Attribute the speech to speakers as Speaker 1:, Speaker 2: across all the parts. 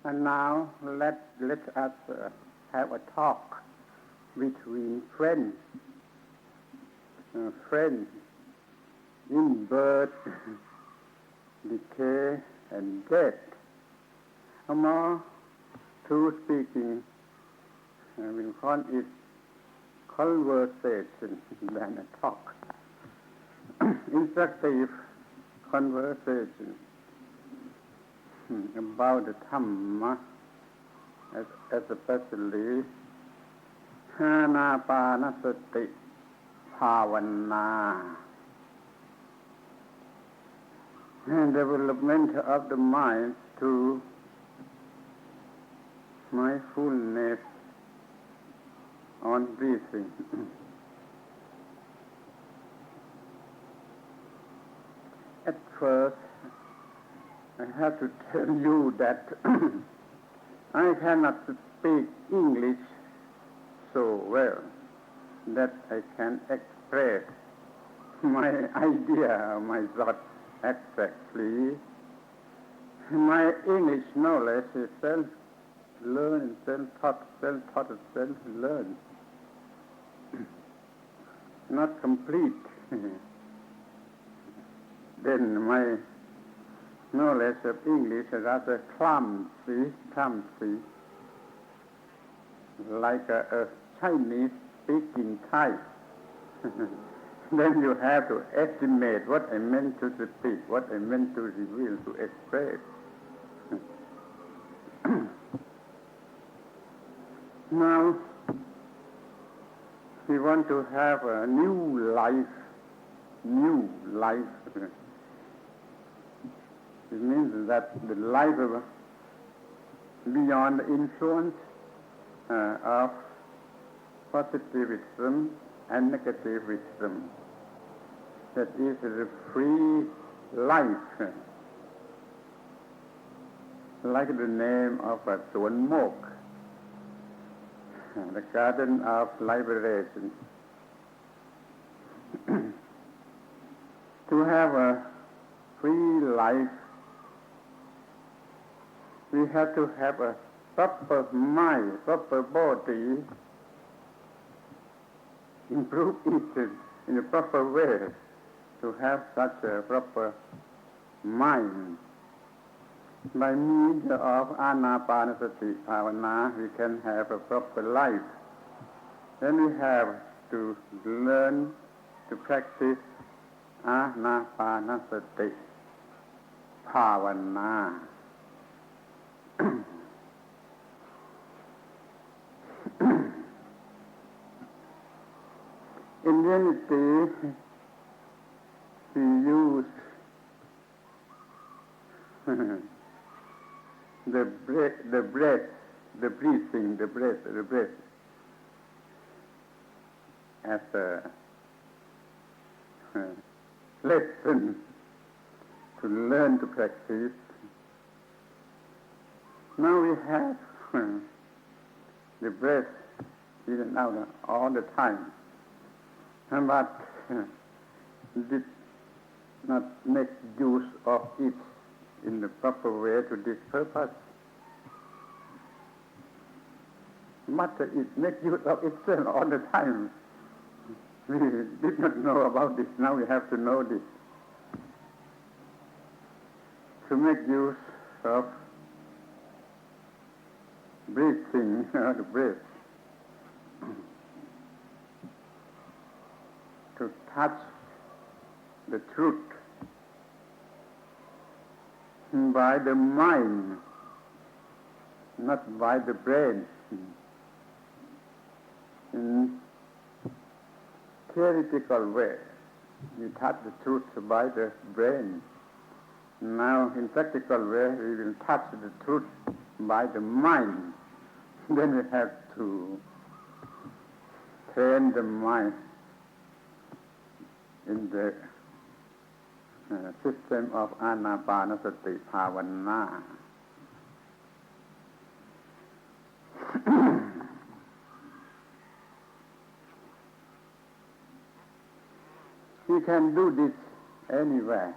Speaker 1: And now let us have a talk between friends, friends in birth, decay, and death. A more true speaking, we call it conversation than a talk. Instructive conversation about the Dhamma, especially Anapanasati Bhavana, and development of the mind to mindfulness on breathing. At first, I have to tell you that I cannot speak English so well that I can express my idea, my thought exactly. My English knowledge is self-learned, self-taught, self-learned. Not complete. Then my knowledge of English is rather clumsy, like a Chinese speaking Thai. Then you have to estimate what I meant to speak, what I meant to reveal, to express. Now, we want to have a new life. It means that the life of beyond the influence of positivism and negativism. That is the free life, like the name of a Suan Mok, the garden of liberation. To have a free life, we have to have a proper mind, proper body, improve it in a proper way. To have such a proper mind, by means of Anapanasati Bhavana, we can have a proper life. Then we have to learn to practice Anapanasati Bhavana. In reality, we use the breath, the breathing, the breath as a lesson to learn to practice. Now we have the breath in and out all the time, but did not make use of it in the proper way to this purpose. But it makes use of itself all the time. We did not know about this. Now we have to know this. To make use of breathing, the breath, to touch the truth by the mind, not by the brain. In theoretical way, we touch the truth by the brain. Now, in practical way, we will touch the truth by the mind. Then we have to train the mind in the system of Anapanasati Bhavana. We can do this anywhere.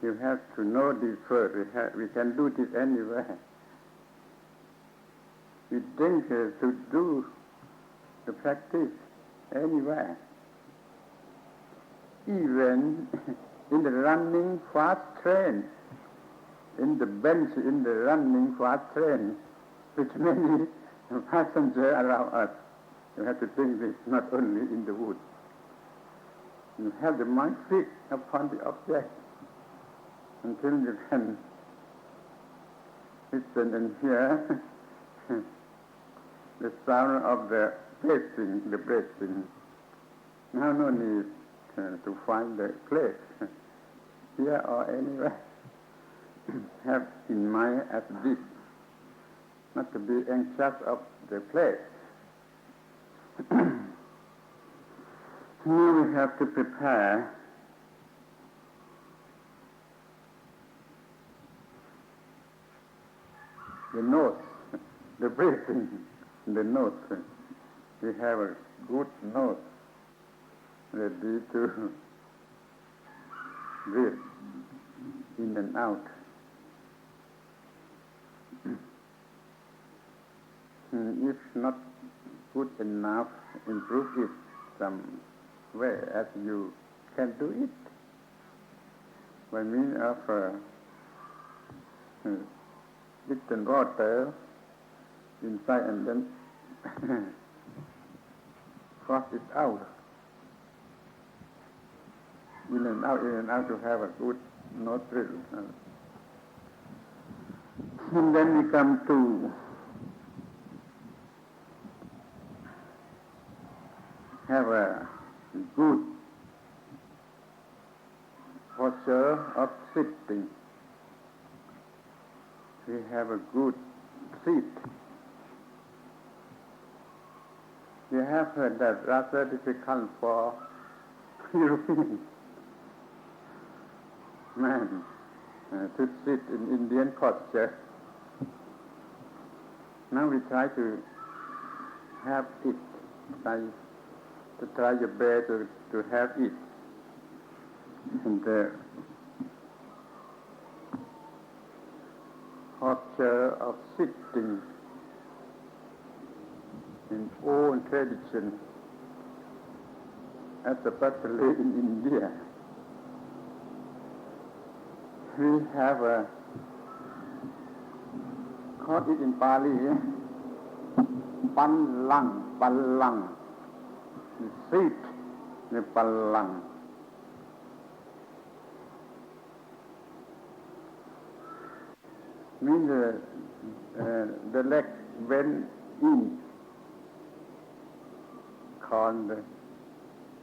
Speaker 1: You have to know this first. We can do this anywhere. We think to do the practice anywhere. Even in the running fast train, in the bench in the running fast train, with many passengers around us. You have to think this not only in the woods. You have the mind fixed upon the object until you can listen and hear the sound of the breathing. Now no need to find the place here or anywhere. Have in mind as this, not to be anxious of the place. Now we have to prepare the nose, the breathing, the nose. We have a good nose ready to breathe in and out. If not good enough, improve it some way as you can do it. By means of little water inside and then force it out. In and out to have a good nostril. And then we come to have a good posture of sitting. We have a good seat. You have heard that rather difficult for European man to sit in Indian posture. Now we try to have it, to try your best to have it. And the posture of sitting in old tradition, especially in India. We have called it in Pali, Pallang, seat, the Pallang. Means the leg bent in, called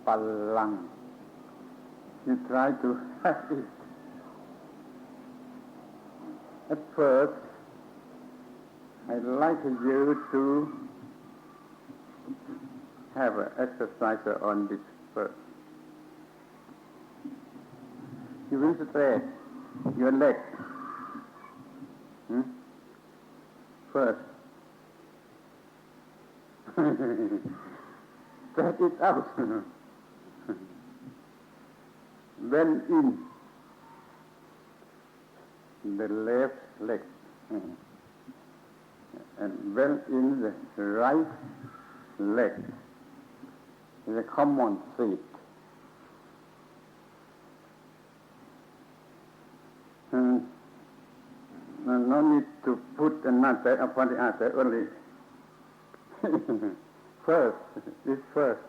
Speaker 1: Pallang. You try to have it. At first, I'd like you to have an exercise on this first. You will stretch your leg first. Stretch it out. Bend in the left leg and bend in the right leg. The common seat. No need to put another upon the other, only first, it's first,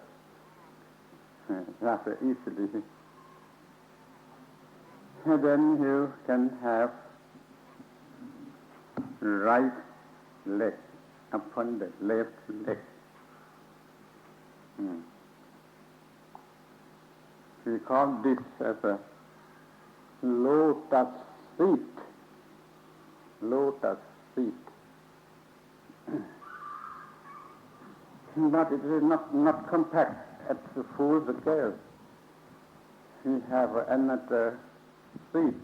Speaker 1: rather easily. And then you can have right leg upon the left leg. We call this as a lotus seat. Lotus seat. But it is not compact at the full scale. We have another seat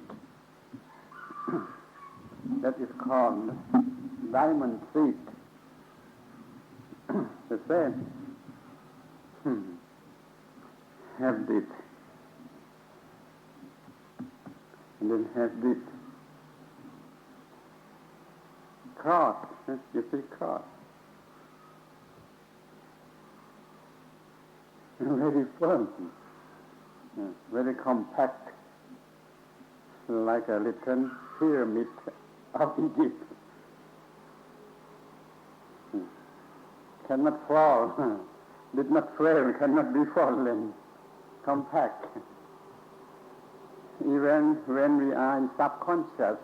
Speaker 1: that is called diamond seat. The same. Have this. and then have this cross. You see cross. Very firm, very compact, like a little pyramid of Egypt. Cannot fall, did not fail, cannot be fallen, compact. Even when we are in subconscious,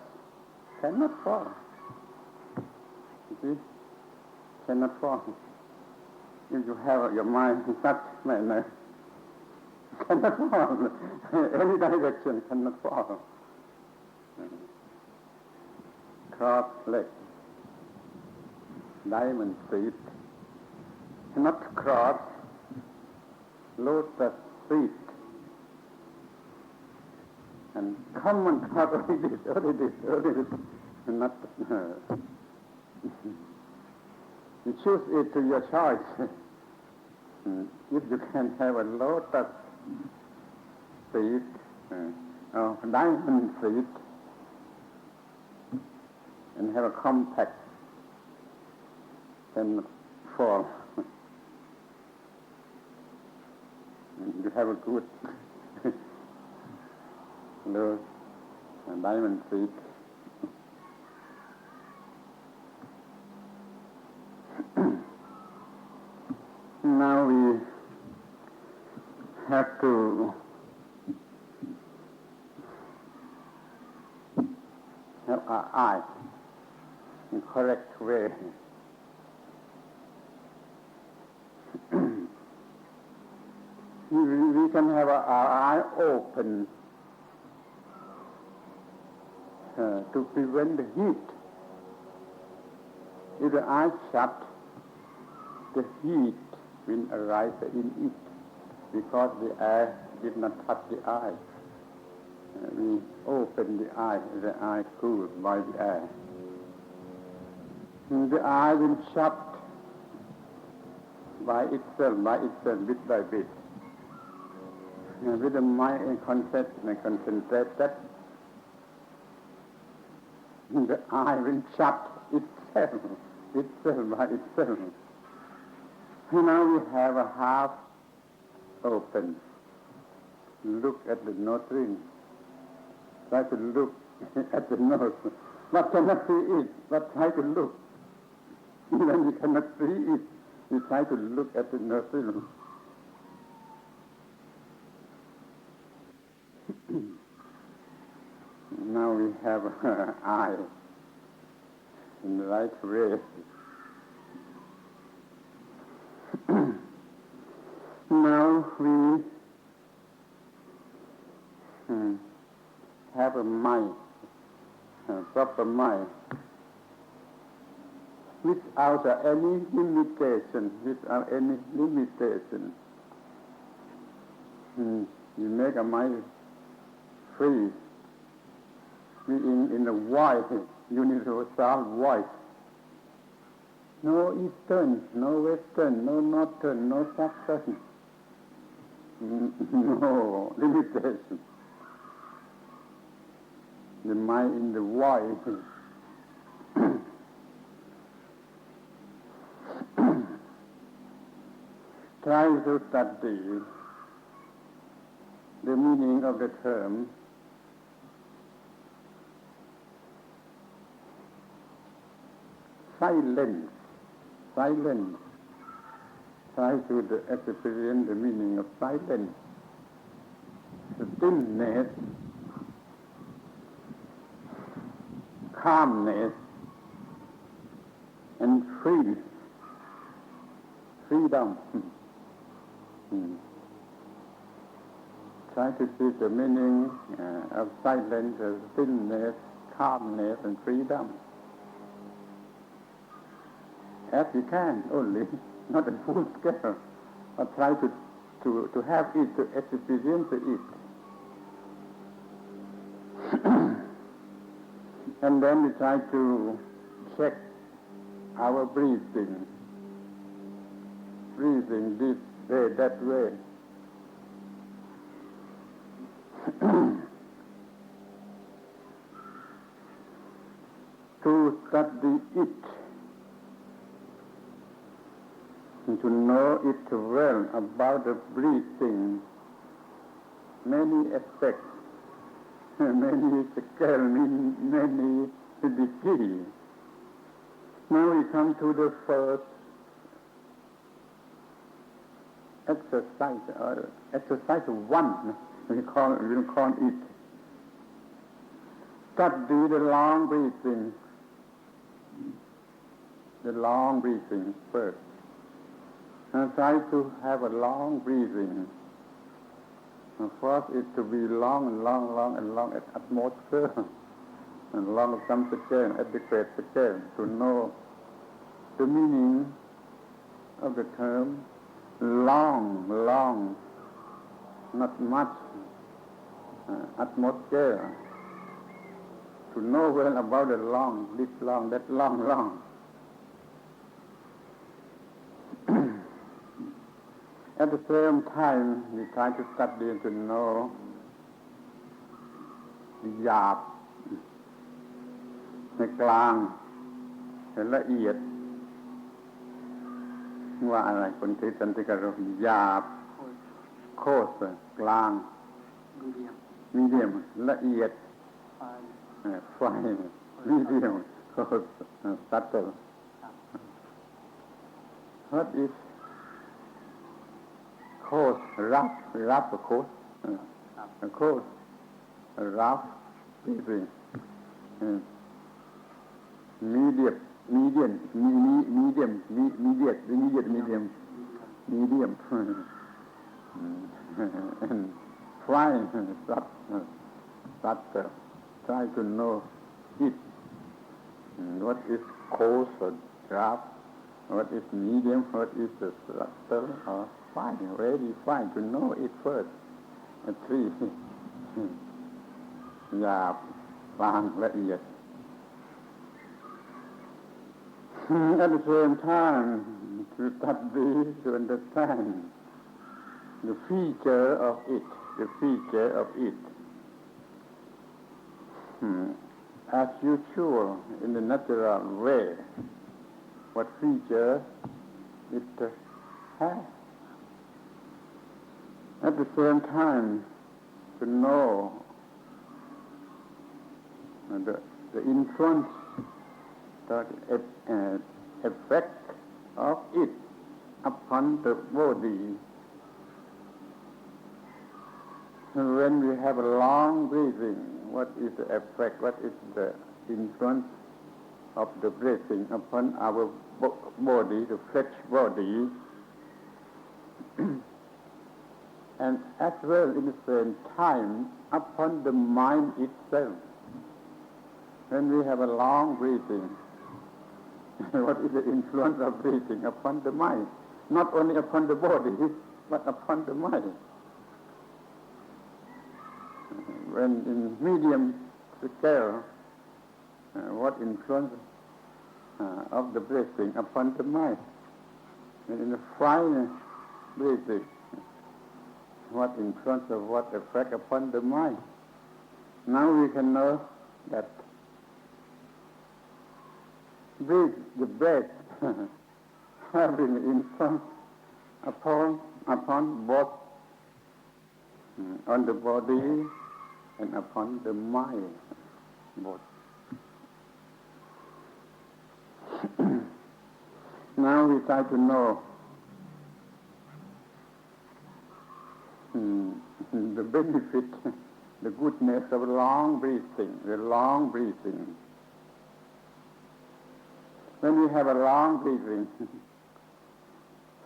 Speaker 1: cannot fall. You see, cannot fall. If you have your mind in such manner, cannot fall. Any direction cannot fall. Cross leg, diamond feet, not cross, lotus feet, and common thought only this, not. You choose it to your choice. If you can have a lotus feet or diamond feet and have a compact, then fall. You have a good lotus diamond feet. Now we have to have our eye in correct way. We can have our eye open to prevent the heat. If the eye shut, the heat will arise in it because the air did not touch the eye. We open the eye cooled by the air. And the eye will shut by itself, bit by bit. And with the mind concentrated, the eye will shut itself by itself. Now we have a half open. Look at the nose ring. Try to look at the nose. But cannot see it, but try to look. When you cannot see it, you try to look at the nose ring. Now we have an eye in the right way. Now we have a mind, a proper mind, without any limitation, You make a mind free, in the void, universal void. No eastern, no western, no northern, no southern. No limitation. The mind in the void. Try to study the meaning of the term silence. Try to experience the meaning of silence. Stillness, calmness, and freedom. Try to see the meaning of silence, stillness, calmness, and freedom. As you can, only, not a full scale, but try to have it, to experience it. And then we try to check our breathing this way, that way. to study it, to know it well about the breathing, many aspects, many scale, many degrees. Now we come to the first exercise, or exercise one, we'll call it. Study the long breathing first. And try to have a long breathing. First it to be long at atmosphere, and long some second, adequate second, to know the meaning of the term long, not much, atmosphere. To know well about the long, this long, that long. At the same time, we try to study and to know theหยาบในกลางและละเอียดว่าอะไรคนที่สันติการหยาบโคตรกลางมีเดียมละเอียดไฟมีเดียมโคตรsubtle. What is coarse, rough coarse, coarse, rough breathing, medium, and fine, subtle. Try to know it. What is coarse or rough? What is medium? What is subtle or fine? Very fine to know it first. And three, หยาบกลางละเอียด. At the same time, to study, to understand the feature of it. As usual, in the natural way, what feature it has. At the same time, to know the influence, the effect of it upon the body. When we have a long breathing, what is the effect, what is the influence of the breathing upon our body, the flesh body, and as well in the same time upon the mind itself. When we have a long breathing, what is the influence of breathing upon the mind? Not only upon the body, but upon the mind. When in medium scale, what influence of the breathing upon the mind? And in the fine breathing, what influence of what effect upon the mind? Now we can know that the breath having influence upon both on the body and upon the mind, both. Now we try to know the benefit, the goodness of long breathing. When we have a long breathing,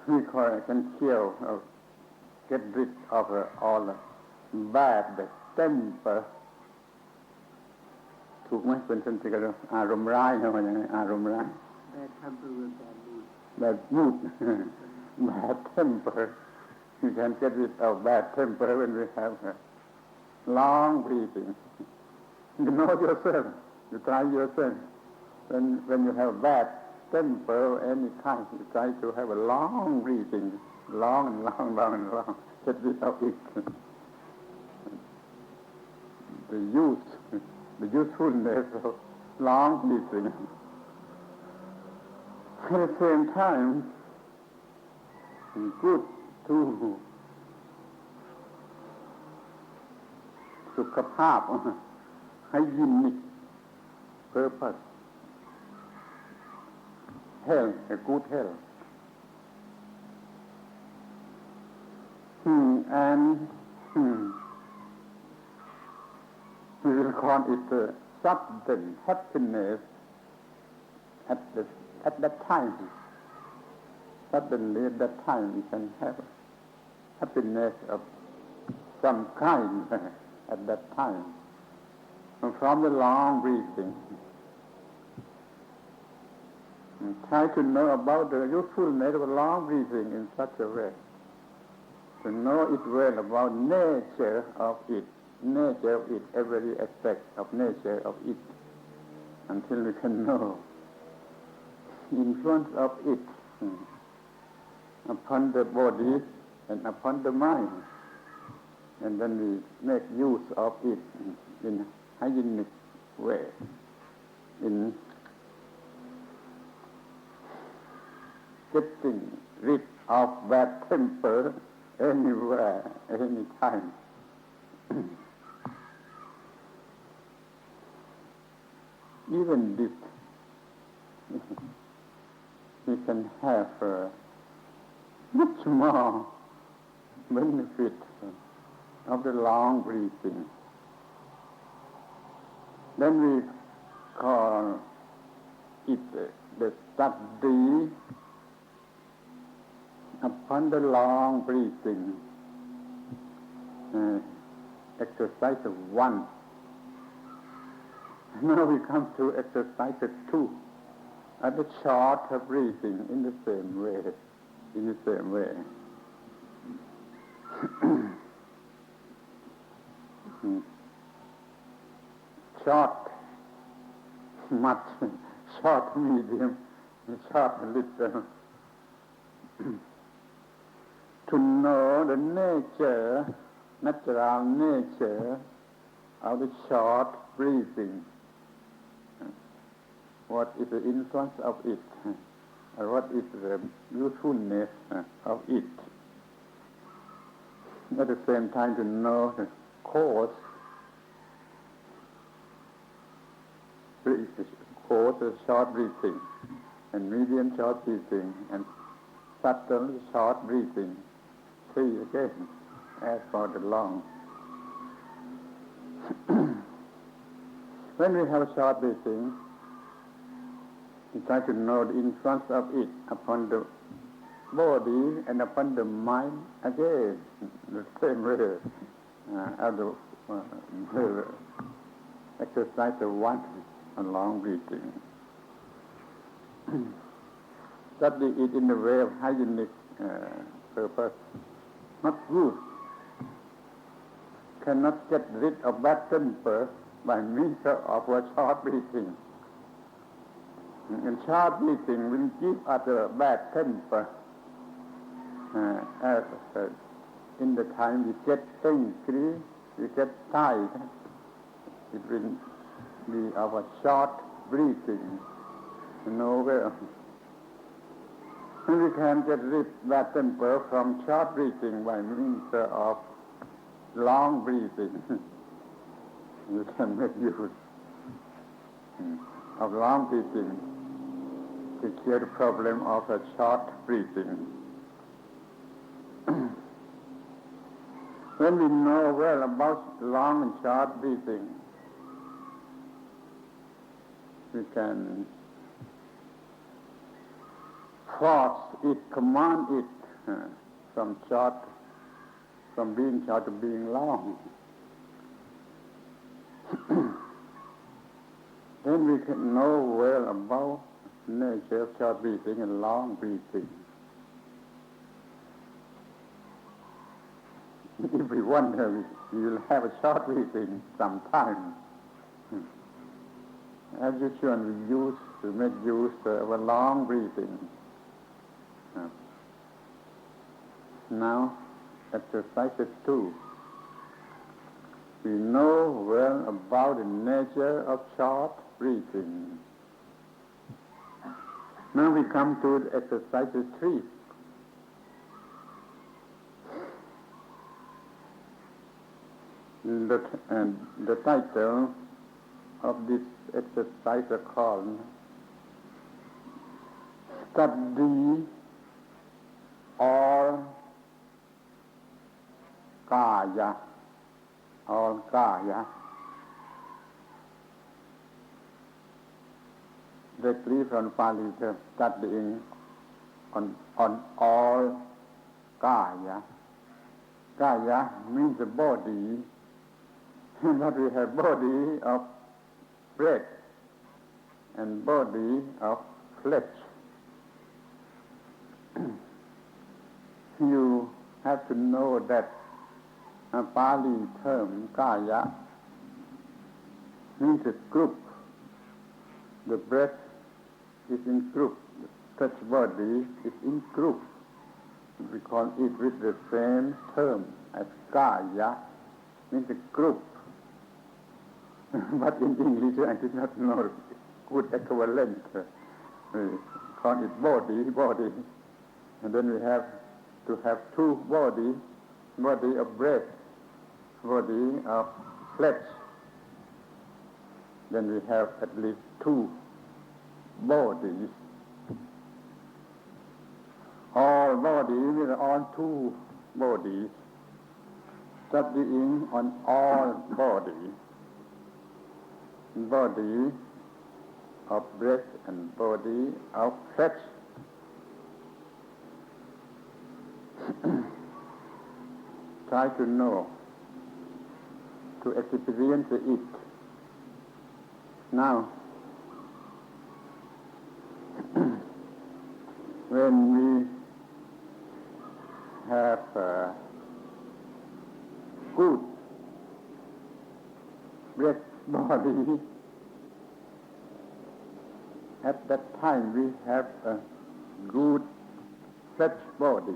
Speaker 1: we can kill or get rid of all bad temper. ถูกไหมเป็นสันติการอารมณ์ร้ายเข้ามาอย่างไรอารมณ์ร้าย bad temper bad mood bad temper. You can get rid of bad temper when we have long breathing. You know yourself. You try yourself. When you have bad temper any kind, you try to have a long breathing, long. Get rid of it. The usefulness long breathing. At the same time, good to สุขภาพ hygienic purpose, health, a good health. And we will call it sudden happiness at that time. Suddenly at that time we can have happiness of some kind at that time. From the long breathing, try to know about the usefulness of long breathing in such a way, to know it well about nature of it, every aspect of nature of it, until we can know influence of it upon the body and upon the mind, and then we make use of it in hygienic way, in getting rid of bad temper anywhere, any time. Even this, we can have much more benefit of the long breathing. Then we call it the study upon the long breathing. Exercise 1. Now we come to exercise 2. At the short breathing in the same way. Short, much, short, medium, short, little. To know the natural nature of the short breathing. What is the influence of it? Or what is the usefulness of it? At the same time, to know the cause short breathing, and medium short breathing, and subtle short breathing. 3 again, as for the long. When we have short breathing, we try to know the influence of it upon the body and upon the mind again, the same way as the exercise 1 on long breathing. Study it in the way of hygienic purpose. Not good. Cannot get rid of bad temper by means of a short breathing. And short breathing will give us a bad temper. As in the time we get angry, we get tired, it will be of a short breathing. Nowhere. And we can get rid of bad temper from short breathing by means of long breathing. You can make use of long breathing to cure the problem of a short breathing. When we know well about long and short breathing, we can force it, command it from being short to being long. Then we can know well about nature of short breathing and long breathing. If we wonder, we will have a short breathing sometime. As usual, we make use of a long breathing. Now, exercise 2. We know well about the nature of short breathing. Now we come to exercise 3. The title of this exercise is called Study All Kaya. All Kaya. Directly from Pali term, studying on all Kaya. Kaya means the body, but we have body of breath and body of flesh. You have to know that a Pali term Kaya means a group. The breath is in group. The flesh body is in group. We call it with the same term as Kaya, means a group. But in English I did not know good equivalent. We call it body. And then we have to have 2 body of breath, body of flesh. Then we have at least 2 bodies. All bodies with all 2 bodies, studying on all bodies. Body of breath and body of flesh. Try to know, to experience it. Now, when we have good breath body, at that time we have a good flesh body.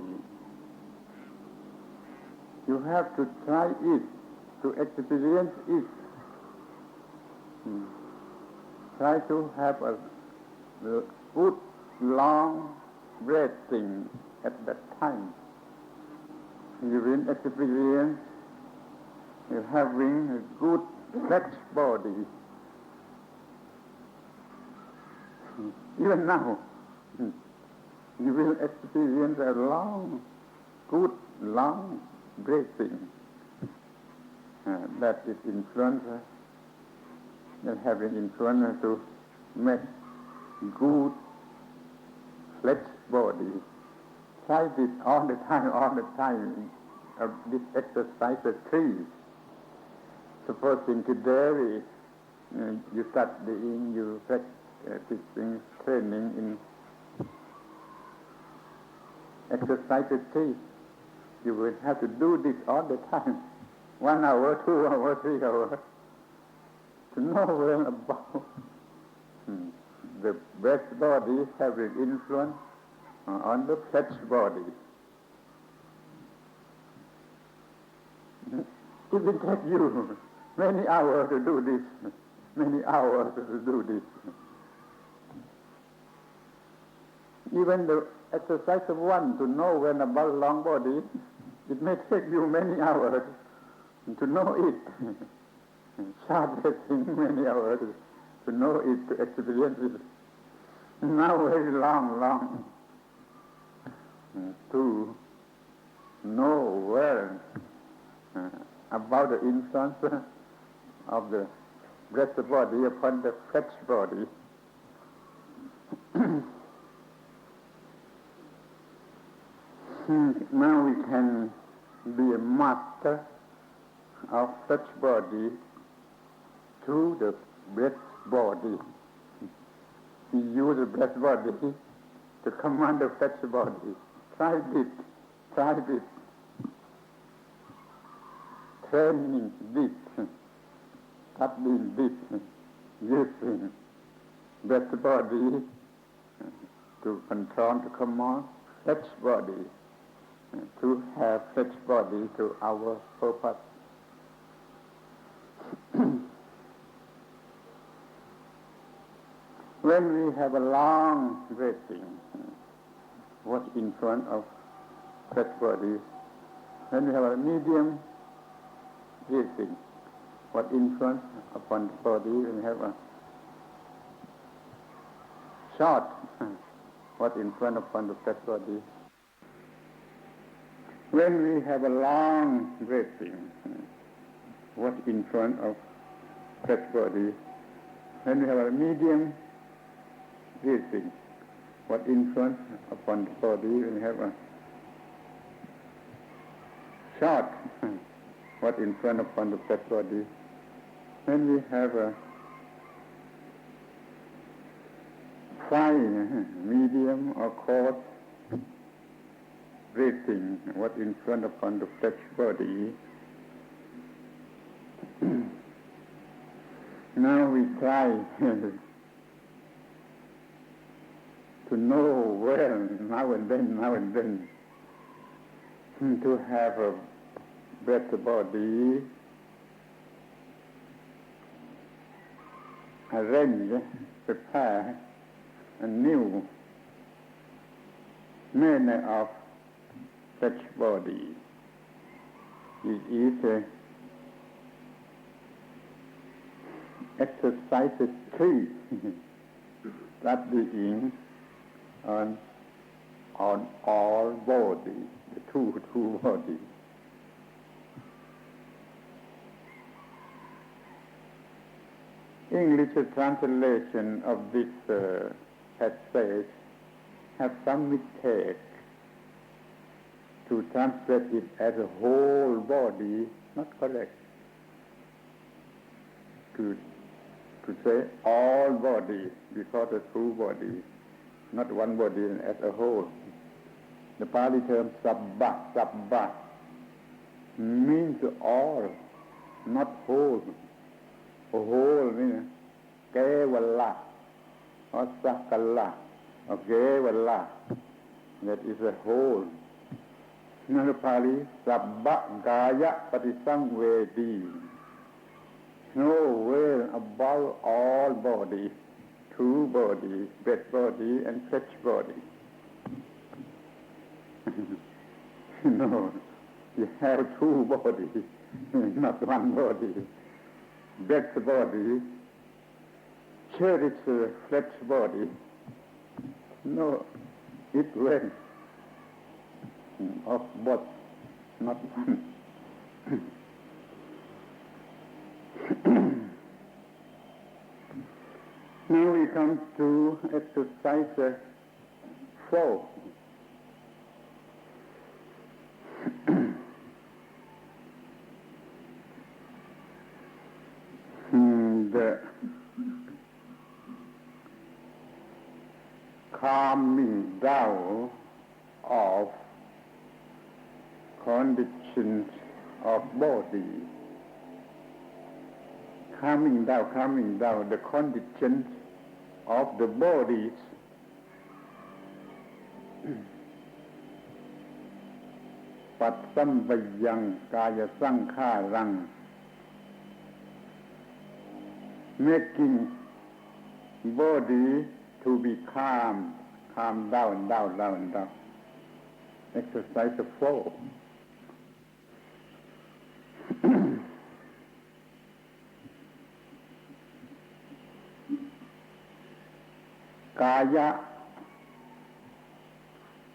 Speaker 1: You have to try it, to experience it. Try to have a good long breathing at that time. You will experience you having a good flesh body. Even now, you will experience a good long breathing. That is influence, that have an influence to make good flesh body. Try it all the time of this exercise 3. Supposing today you studying, you practicing, training in exercise 3. You will have to do this all the time, 1 hour, 2 hours, 3 hours, to know well about the breath body having influence on the flesh body. It will take you many hours to do this, Even the exercise of 1 to know when about long body, it may take you many hours to know it. Sharp breathing, many hours to know it, to experience it. Now very long to know well about the influence of the breath body upon the flesh body. Now we can be a master of flesh body through the breath body. We use the breath body to command the flesh body. Try it. Training this, studying this, using breath body to control, to command flesh body, to have flesh body to our purpose. When we have a long breathing, what in front of that body? When we have a medium breathing, what in front upon the body? When we have a short, what in front upon the fat body? When we have a long breathing, what in front of fat body? When we have a medium breathing, what in front upon the body? When we have a short, what in front upon the fat body? When we have a fine, medium or coarse breathing, what in front upon the flesh body. Now we try to know well, now and then, to have a better body, arrange, prepare a new manner of such body. It is exercise 3 studying on all body, the two body. English translation of this passage have some mistake. To translate it as a whole body, not correct. To say all body, because the two body, not one body as a whole. The Pali term sabba means all, not whole. A whole means kevala or sakala or kevala. That is a whole. In the Pali, sabba gaya patisangvedi. Know well about all body, two body, breath body and flesh body. No, you have two bodies, not one body. Breath body, cherish flesh body. No, it went of both, not one. Now we come to exercise 4. The calming down of conditions of body. Calming down the conditions of the bodies. Patsambayang kaya sankharang. Making body to be calm down. Exercise 4. Kaya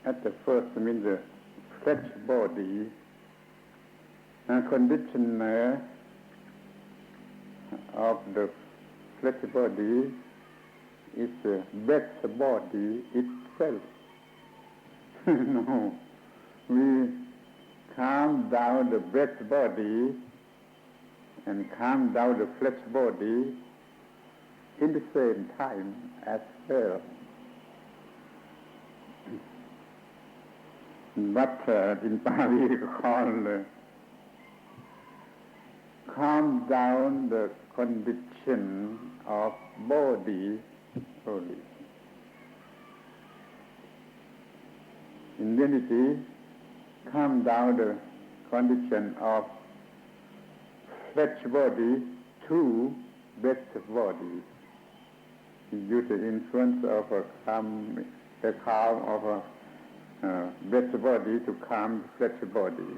Speaker 1: at the first means the flesh body, and conditioner of the flesh body is the breath body itself. No, we calm down the breath body and calm down the flesh body in the same time as well. But in Pali we call calm down the condition of body only. In reality, calm down the condition of flesh body to breath body. use the influence of the calm of a breath body to calm the flesh body.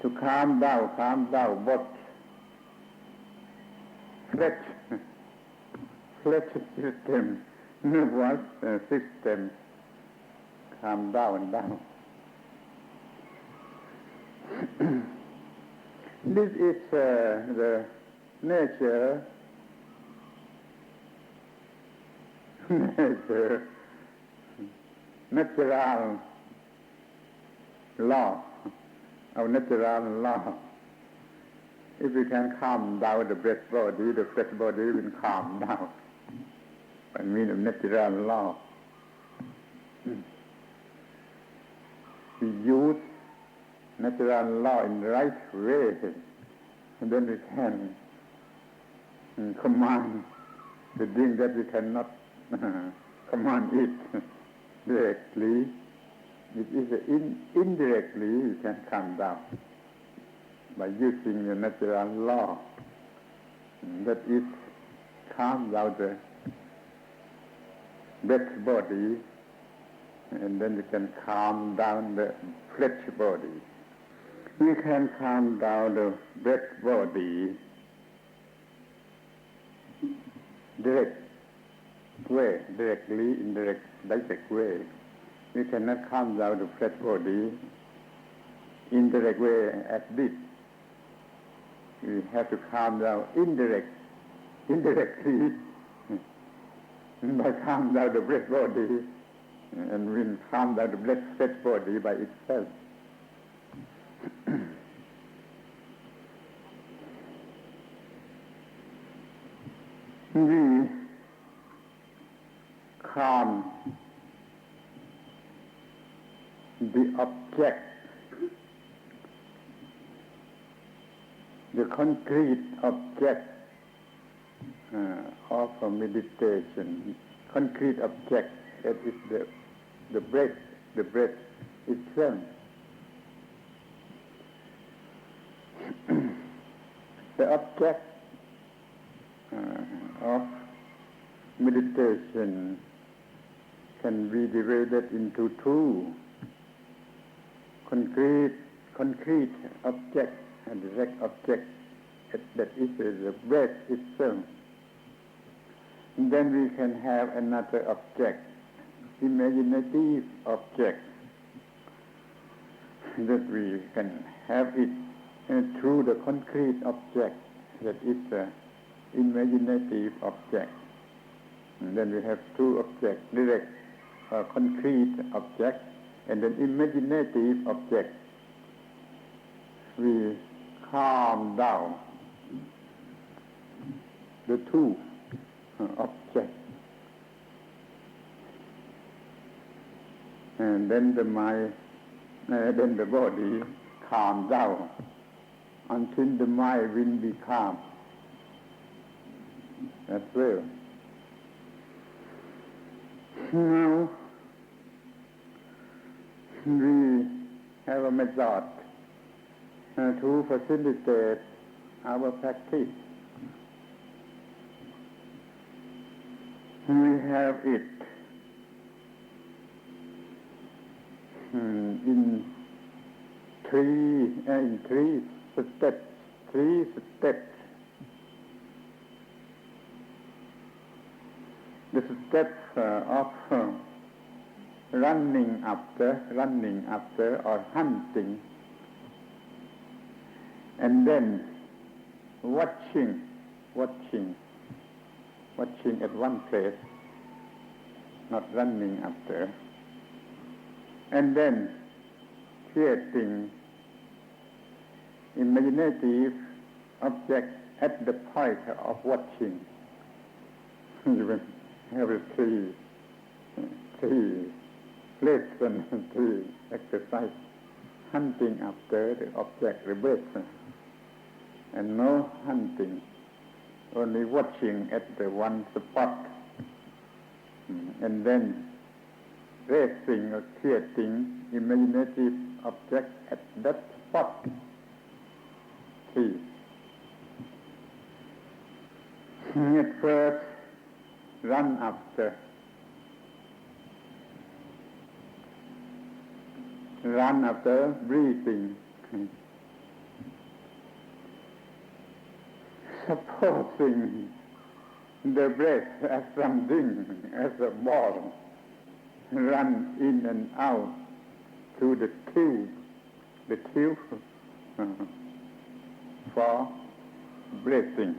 Speaker 1: To calm down both flesh system, nervous system, calm down. This is the natural law, our natural law. If we can calm down the breath body, the flesh body will calm down. By means of natural law. We use natural law in the right way, and then we can command the thing that we cannot command it directly. It is indirectly you can calm down by using the natural law. That is calm down the breath body, and then we can calm down the flesh body. We can calm down the breath body directly, direct way. We cannot calm down the flesh body indirect way as this. We have to calm down indirectly by calm down the breath body, and we calm down the flesh body by itself. We calm the object, the concrete object of a meditation. Concrete object, that is the breath itself. The object of meditation can be divided into two: concrete object and direct object, that is the breath itself. And then we can have another object, imaginative object, that we can have it through the concrete object, that is the imaginative object. And then we have two objects, direct concrete object and an imaginative object. We calm down the two objects, and then the mind, then the body calm down until the mind will be calm. That's well. Now we have a method to facilitate our practice. We have it in three steps. The steps of running after or hunting, and then watching at one place, not running after, and then creating imaginative object at the point of watching. You will have three lessons, three exercise: hunting after the object, the breath, and no hunting, only watching at the one spot, and then raising or creating imaginative object at that spot. Three At first, run after breathing, supposing the breath as something, as a ball, run in and out through the tube for breathing.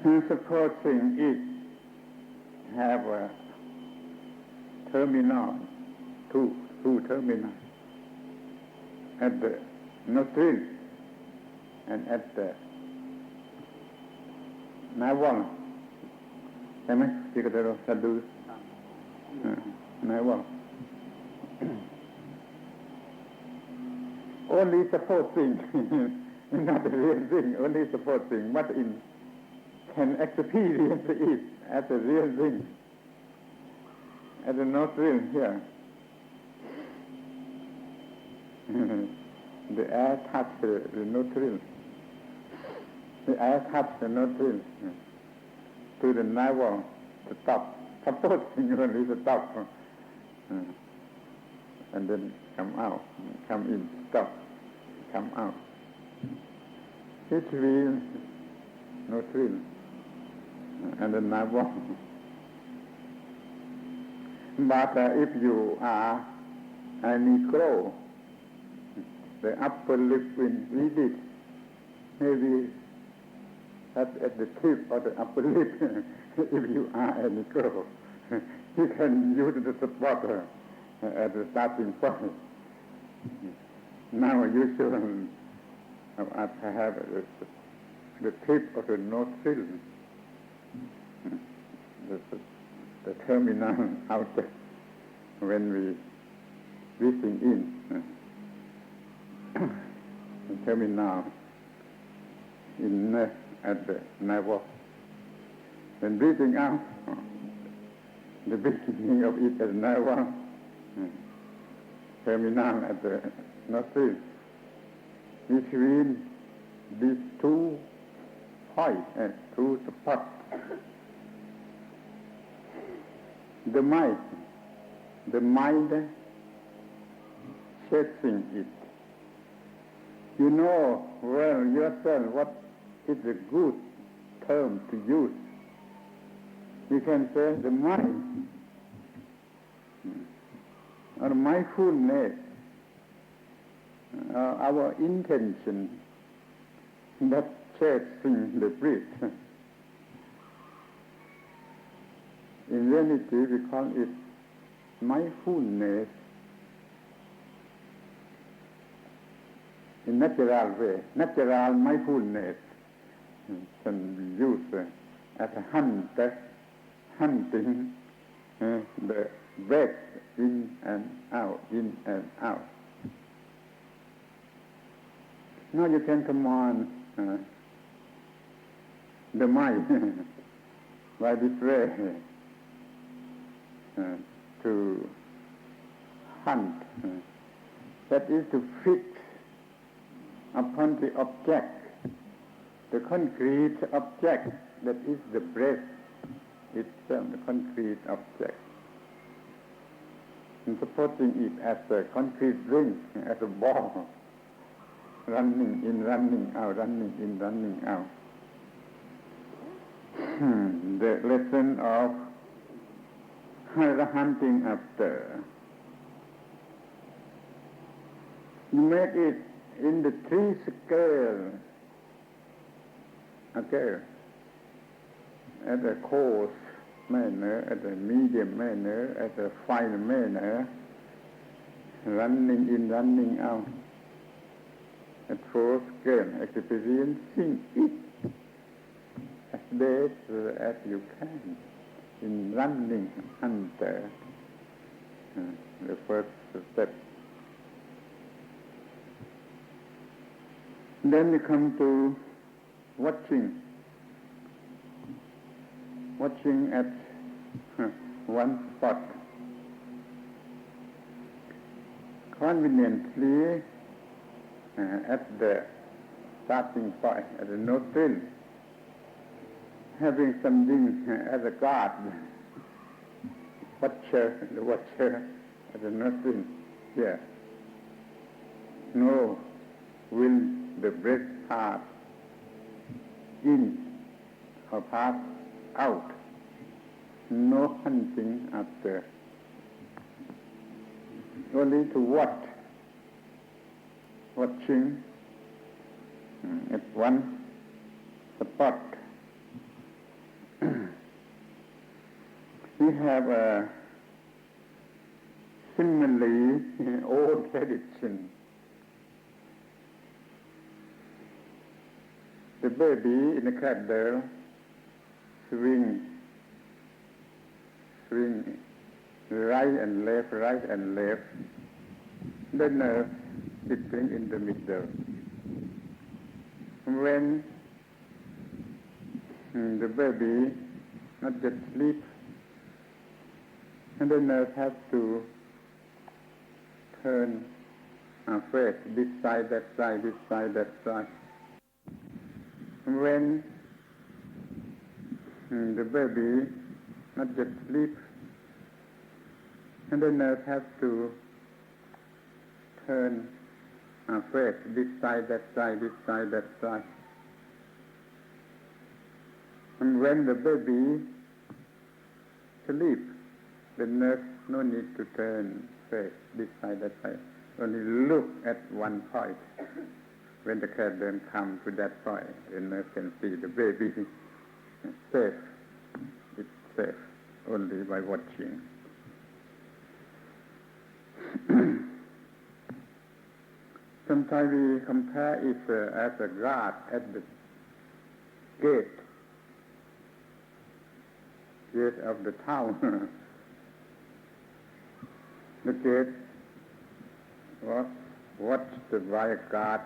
Speaker 1: And supposing it have a terminal, two terminals at the nostril and at the navel. ใช่ไหมที่เราจะดูnavel. Only supposing, not the real thing, only supposing what can experience it as a real thing. At the nostril here, the air touch the nostril. The air touch the nostril to the navel to stop. Supposing only to stop, and then come out, come in, stop, come out. Between nostril and the navel. But if you are a Negro, the upper lip will read it. Maybe at the tip of the upper lip, if you are a Negro, you can use the spot at the starting point. Now you should have the tip of the nostril, the terminal out there when we breathing in, the terminal in at the navel. When breathing out, the beginning of it at the navel, terminal at the nostril. Between these two points and two spots, the mind chasing it. You know well yourself what is a good term to use. You can say the mind or mindfulness, our intention that chasing the breath. In reality, we call it mindfulness in natural way. Natural mindfulness can be used as a hunting the breath in and out, in and out. Now you can command the mind by this way to hunt, that is to fix upon the object, the concrete object that is the breath itself, the concrete object. And supporting it as a concrete ring, as a ball, running in, running out, running in, running out. The lesson of the hunting after. You make it in the 3 scale. Okay. At a coarse manner, at a medium manner, at a fine manner, running in, running out. At 4 scale, experiencing it as best as you can in running under the first step. Then we come to watching at one spot. Conveniently at the starting point, at the nostril, having something as a guard, the watcher at the nostril here. No, will the breath pass in or pass out? No hunting after. Only to watching at one spot. We have a similarly old tradition. The baby in the cradle swing right and left. The nerve sitting in the middle. When the baby not yet sleep, and the nerve have to turn face this side, that side, this side, that side. When the baby not yet sleep, and the nerve have to turn face this side, that side, this side, that side. And when the baby sleep, the nerve no need to turn face this side, that side. Only look at one point. When the cradle comes to that point, the nerve can see the baby safe. It's safe only by watching. Sometimes we compare it as a guard at the gate of the town. The gate was watched by a guard.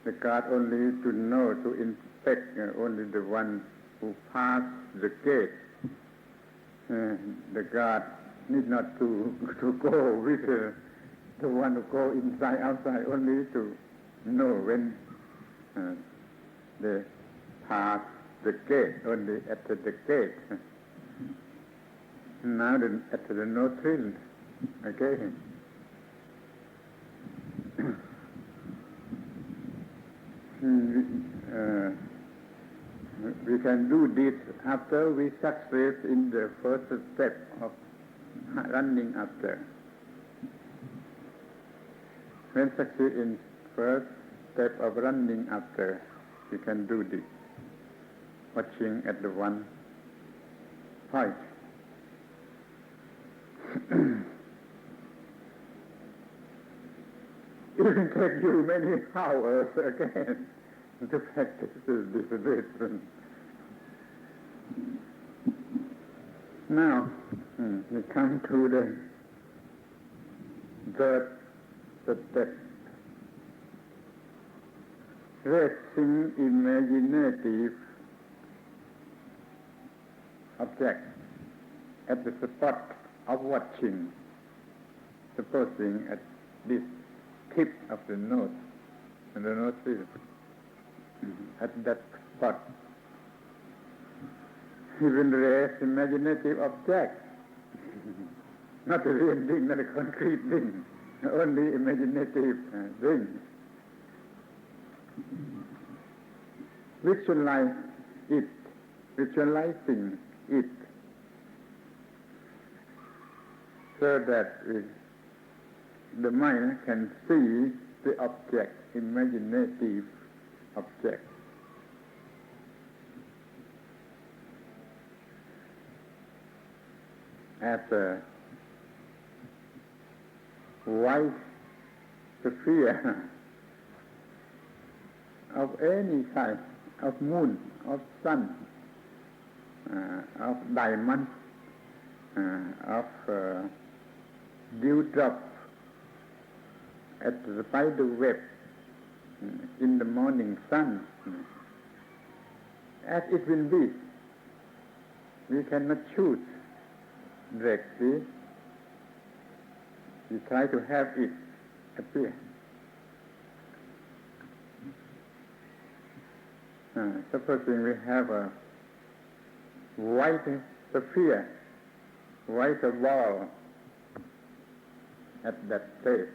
Speaker 1: The guard only to know, to inspect only the one who passed the gate. The guard need not to go with the one who go inside, outside, only to know when they pass the gate, only at the gate. Now at the nostril again. We can do this after we succeed in the first step of running after. When succeed in first step of running after, we can do this, watching at the one point. It will take you many hours again to practice this lesson. Now, we come to the third step. Raising imaginative objects at the spot of watching, supposing at this tip of the nose and the nostril, at that spot. He will raise imaginative objects, not a real thing, not a concrete thing, only imaginative things. Visualizing it, so that the mind can see the object, imaginative object. As a white sphere of any kind, of moon, of sun, of diamond, of dewdrop at the spider web in the morning sun, as it will be. We cannot choose directly. We try to have it appear. Supposing we have a white sphere, white ball at that place,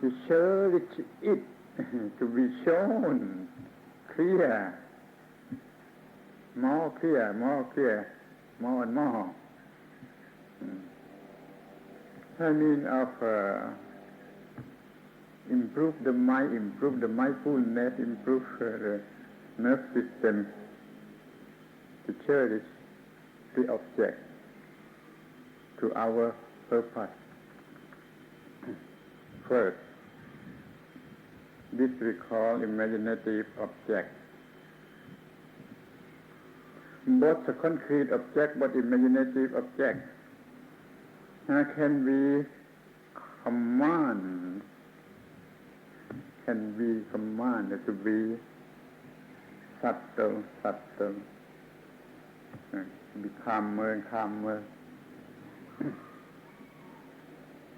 Speaker 1: we cherish it to be shown clear, more clear, more and more. I mean of improve the mind, improve the mindfulness, improve the nerve system to cherish the object to our purpose. First, this we call imaginative object. Both a concrete object, but imaginative object can be commanded to be subtle, be calmer.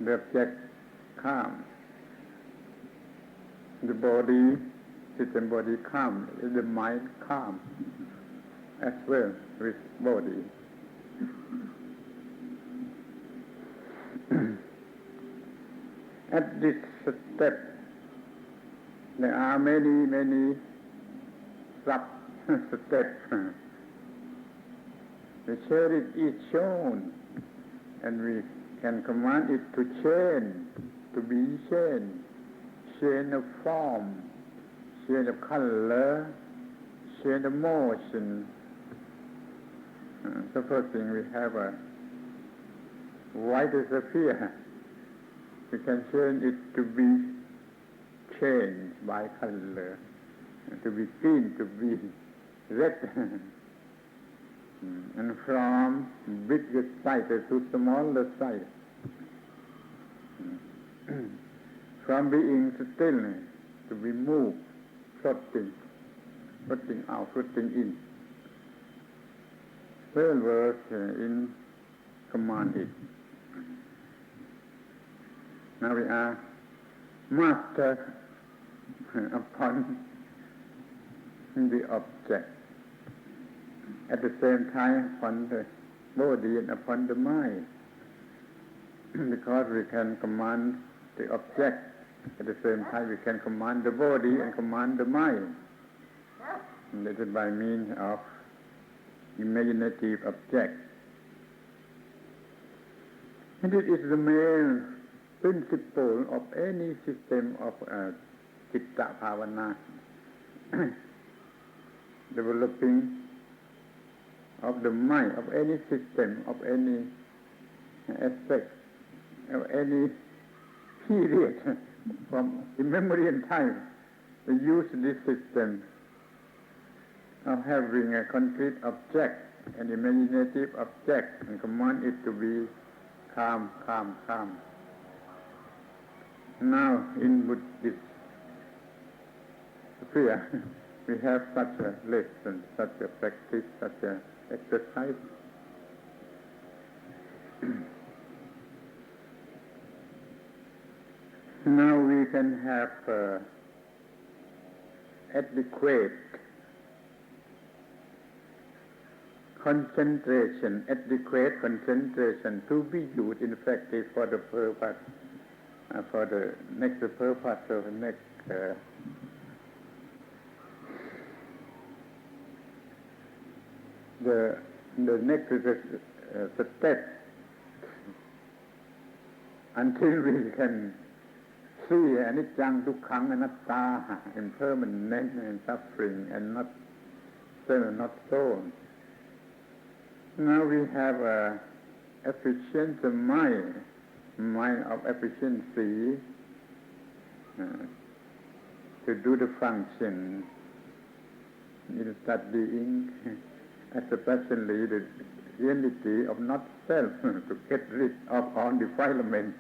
Speaker 1: The object calm. The body, system body calm. The mind calm as well with body. At this step, there are many sub-steps. The cherish is shown, and we can command it to change, to be change of form, change of color, change of motion. Supposing we have a white sphere, we can change it to be changed by color, to be green, to be red, and from bigger size to smaller size, from being still to be moved, floating out, floating in. Well work in commanded. Now we are master upon the object. At the same time upon the body and upon the mind. Because we can command the object, at the same time we can command the body and command the mind. And that is by means of imaginative object. And it is the main principle of any system of citta bhavana, developing of the mind, of any system, of any aspect, of any period, from in memory and time, we use this system of having a concrete object, an imaginative object, and command it to be calm. Now, in Buddhist sphere, we have such a lesson, such a practice, such a exercise. Now we can have adequate concentration to be used in practice for the purpose, for the next purpose of the next the next step, until we can see anicca, dukkha, anatta, impermanent and suffering, and not so. Now we have a efficient mind of efficiency to do the function in studying, especially the reality of not self, to get rid of all defilement.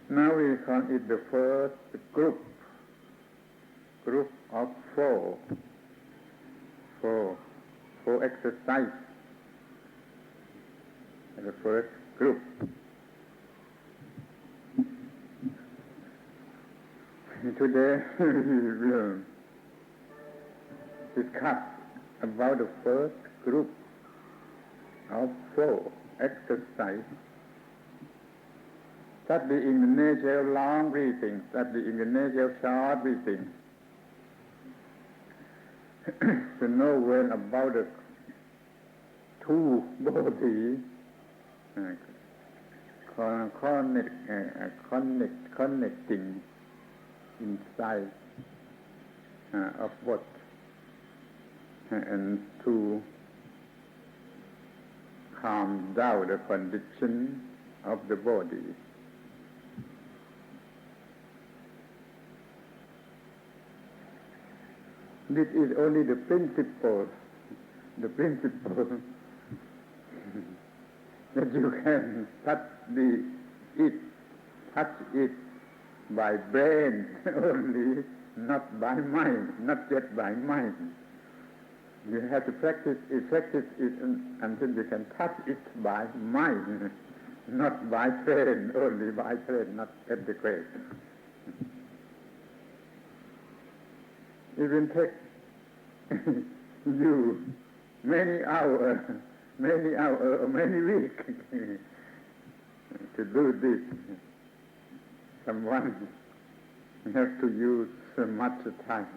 Speaker 1: Now we call it the first group of four exercise. The first group. Today we will discuss about the first group of 4 exercises. Studying the nature of long breathing, studying the nature of short breathing. To know well about the 2 bodies connecting inside of both, and to calm down the condition of the body. This is only the principle that you can touch it by brain only, not by mind, not yet by mind. You have to practice it until you can touch it by mind, not by brain, only by brain, not adequate. It will take you many hours, or many weeks to do this. Someone has to use much time.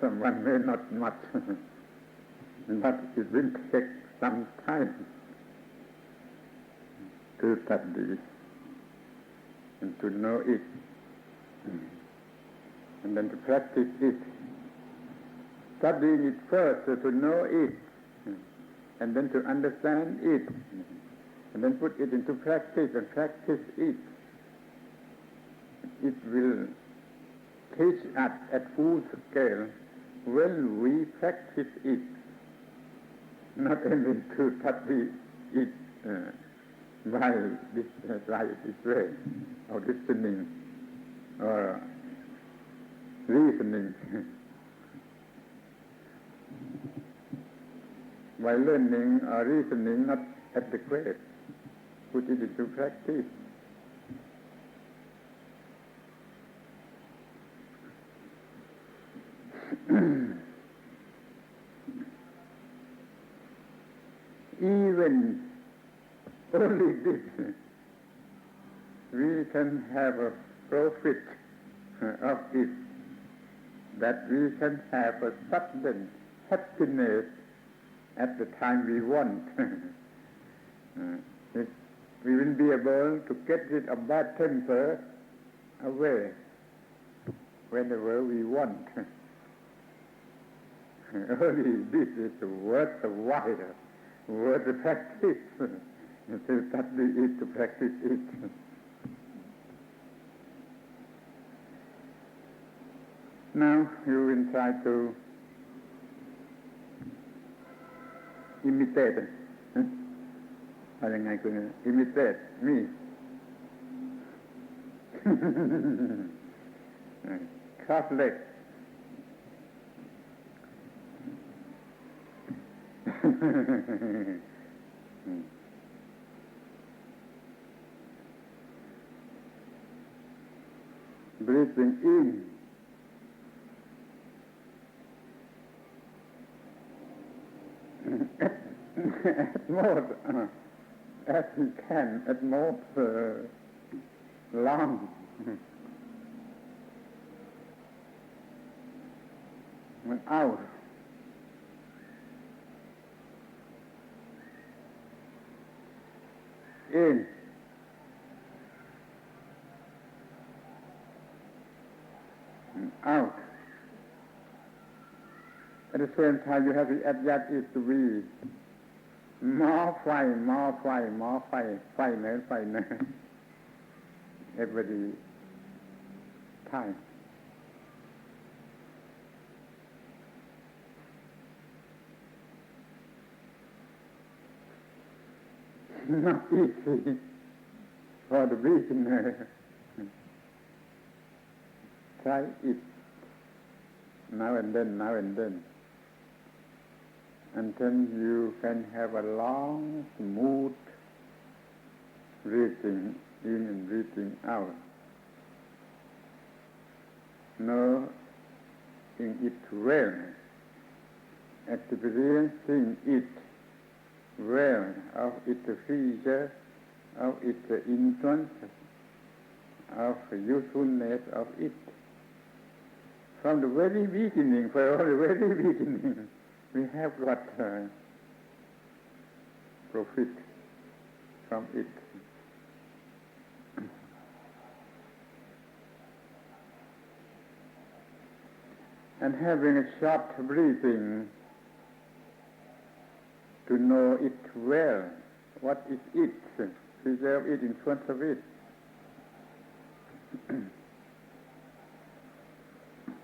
Speaker 1: Someone may not much, but it will take some time to study and to know it, and then to practice it. Studying it first to know it, and then to understand it, and then put it into practice and practice it. It will teach us at full scale when we practice it, not only to study it by this way, or listening, or reasoning. By learning or reasoning, not adequate. Put it into practice. Even only this, we can have a profit of it, that we can have a sudden happiness at the time we want. We will be able to get rid of bad temper away whenever we want. Only this is worth the while, worth the practice, to study it, to practice it. Now you will try to imitate. How can I imitate me? Cross legs. Breathing in. At most, as he can, at most long. And out. In. And out. At the same time, you have to adjust it to be more fire, every time. Not easy for the beginner. Try it now and then, until you can have a long, smooth breathing in and breathing out. knowing it well, experiencing it well, of its feature, of its influence, of usefulness of it. From the very beginning, we have got profit from it. And having a short breathing to know it well, what is it, preserve it in front of it,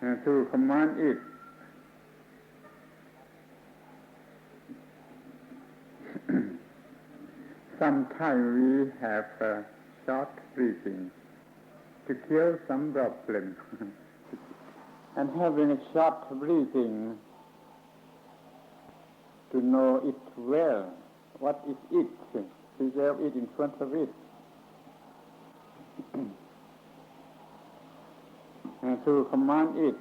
Speaker 1: and to command it. Sometimes we have a short breathing to kill some problem. And having a short breathing to know it well, what is it, preserve it in front of it, and to command it.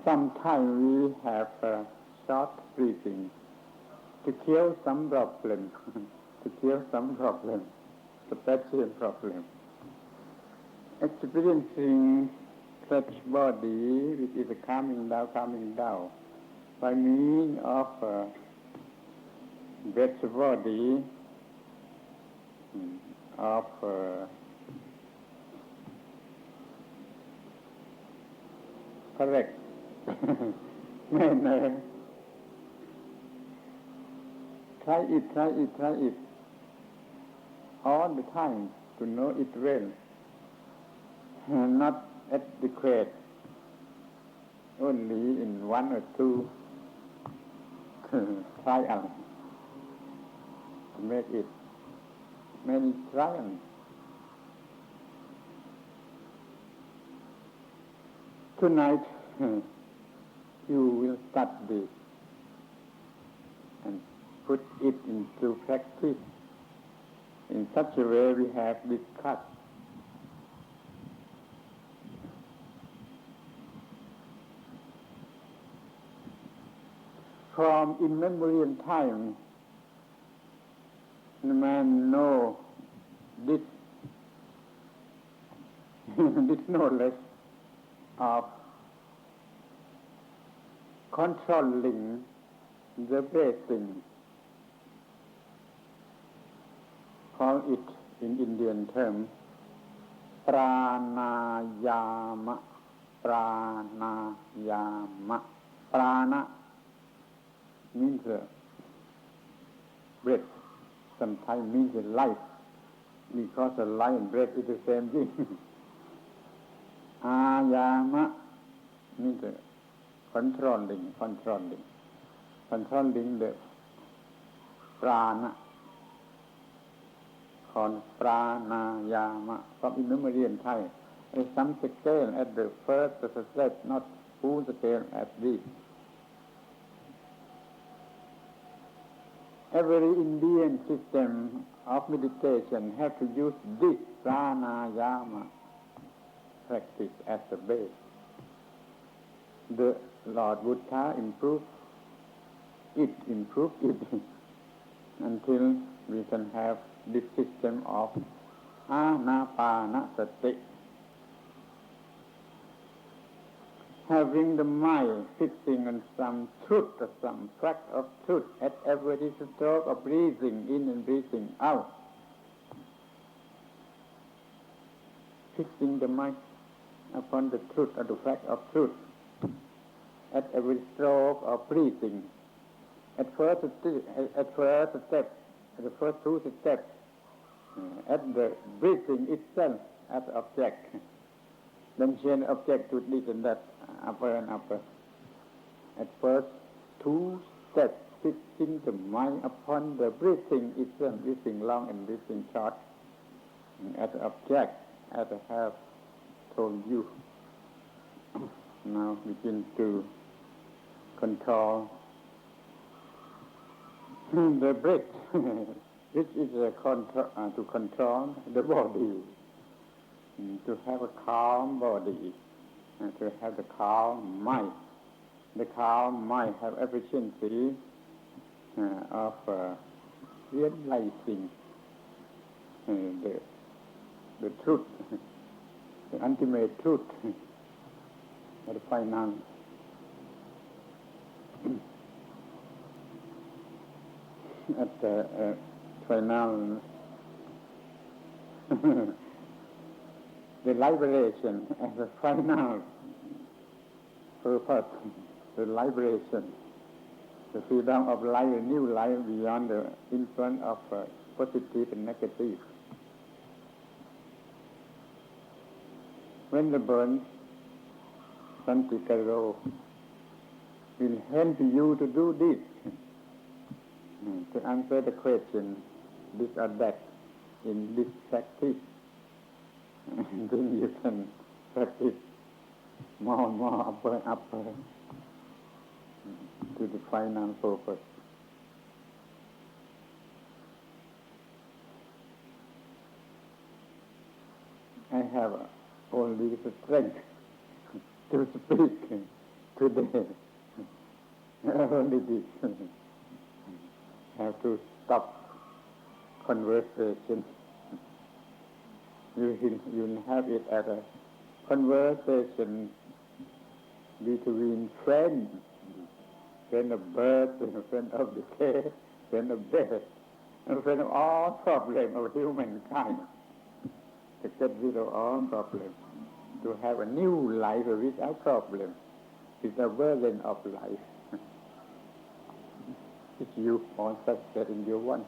Speaker 1: Sometimes we have a short breathing to kill some problem, special problem. Experiencing such body which is coming down, by means of breath body, of correct manner. Try it all the time to know it well, and not adequate only in one or two trials to make it many trials. Tonight you will study and put it into practice. In such a way we have discussed. From immemorial time, the man know this, this knowledge of controlling the breathing. Call it in Indian term pranayama. Prana means breath. Sometimes means life, because the life and breath is the same thing. Ayama means controlling the prana, called pranayama. From immemorial time, some scale at the first step, not full scale at this. Every Indian system of meditation has to use this pranayama practice as the base. The Lord Buddha improved it until we can have this system of Anapanasati. Having the mind fixing on some truth or some fact of truth at every stroke of breathing in and breathing out. Fixing the mind upon the truth or the fact of truth at every stroke of breathing. At first step, the first two steps, at the breathing itself as object. Then change object to this and that, upper and upper. At first, two steps, fixing the mind upon the breathing itself, breathing long and breathing short, as an object, as I have told you. Now begin to control the breath which is to control the body, to have a calm body, and to have the calm mind. The calm mind have efficiency of realizing the truth, the ultimate truth, the final. At the final, the liberation as a final purpose, the liberation, the freedom of life, a new life beyond the influence of positive and negative. When the burn, Santikaro will help you to do this, to answer the question, this or that, in this practice. And then you can practice more and more, upper, to the final purpose. I have only the strength to speak today. Only this. Have to stop conversation. You have it as a conversation between friends, friend of birth, friend of decay, friend of death, and friend of all problems of humankind. To get rid of all problems, to have a new life without problems, without burden of life. If you want success in your want.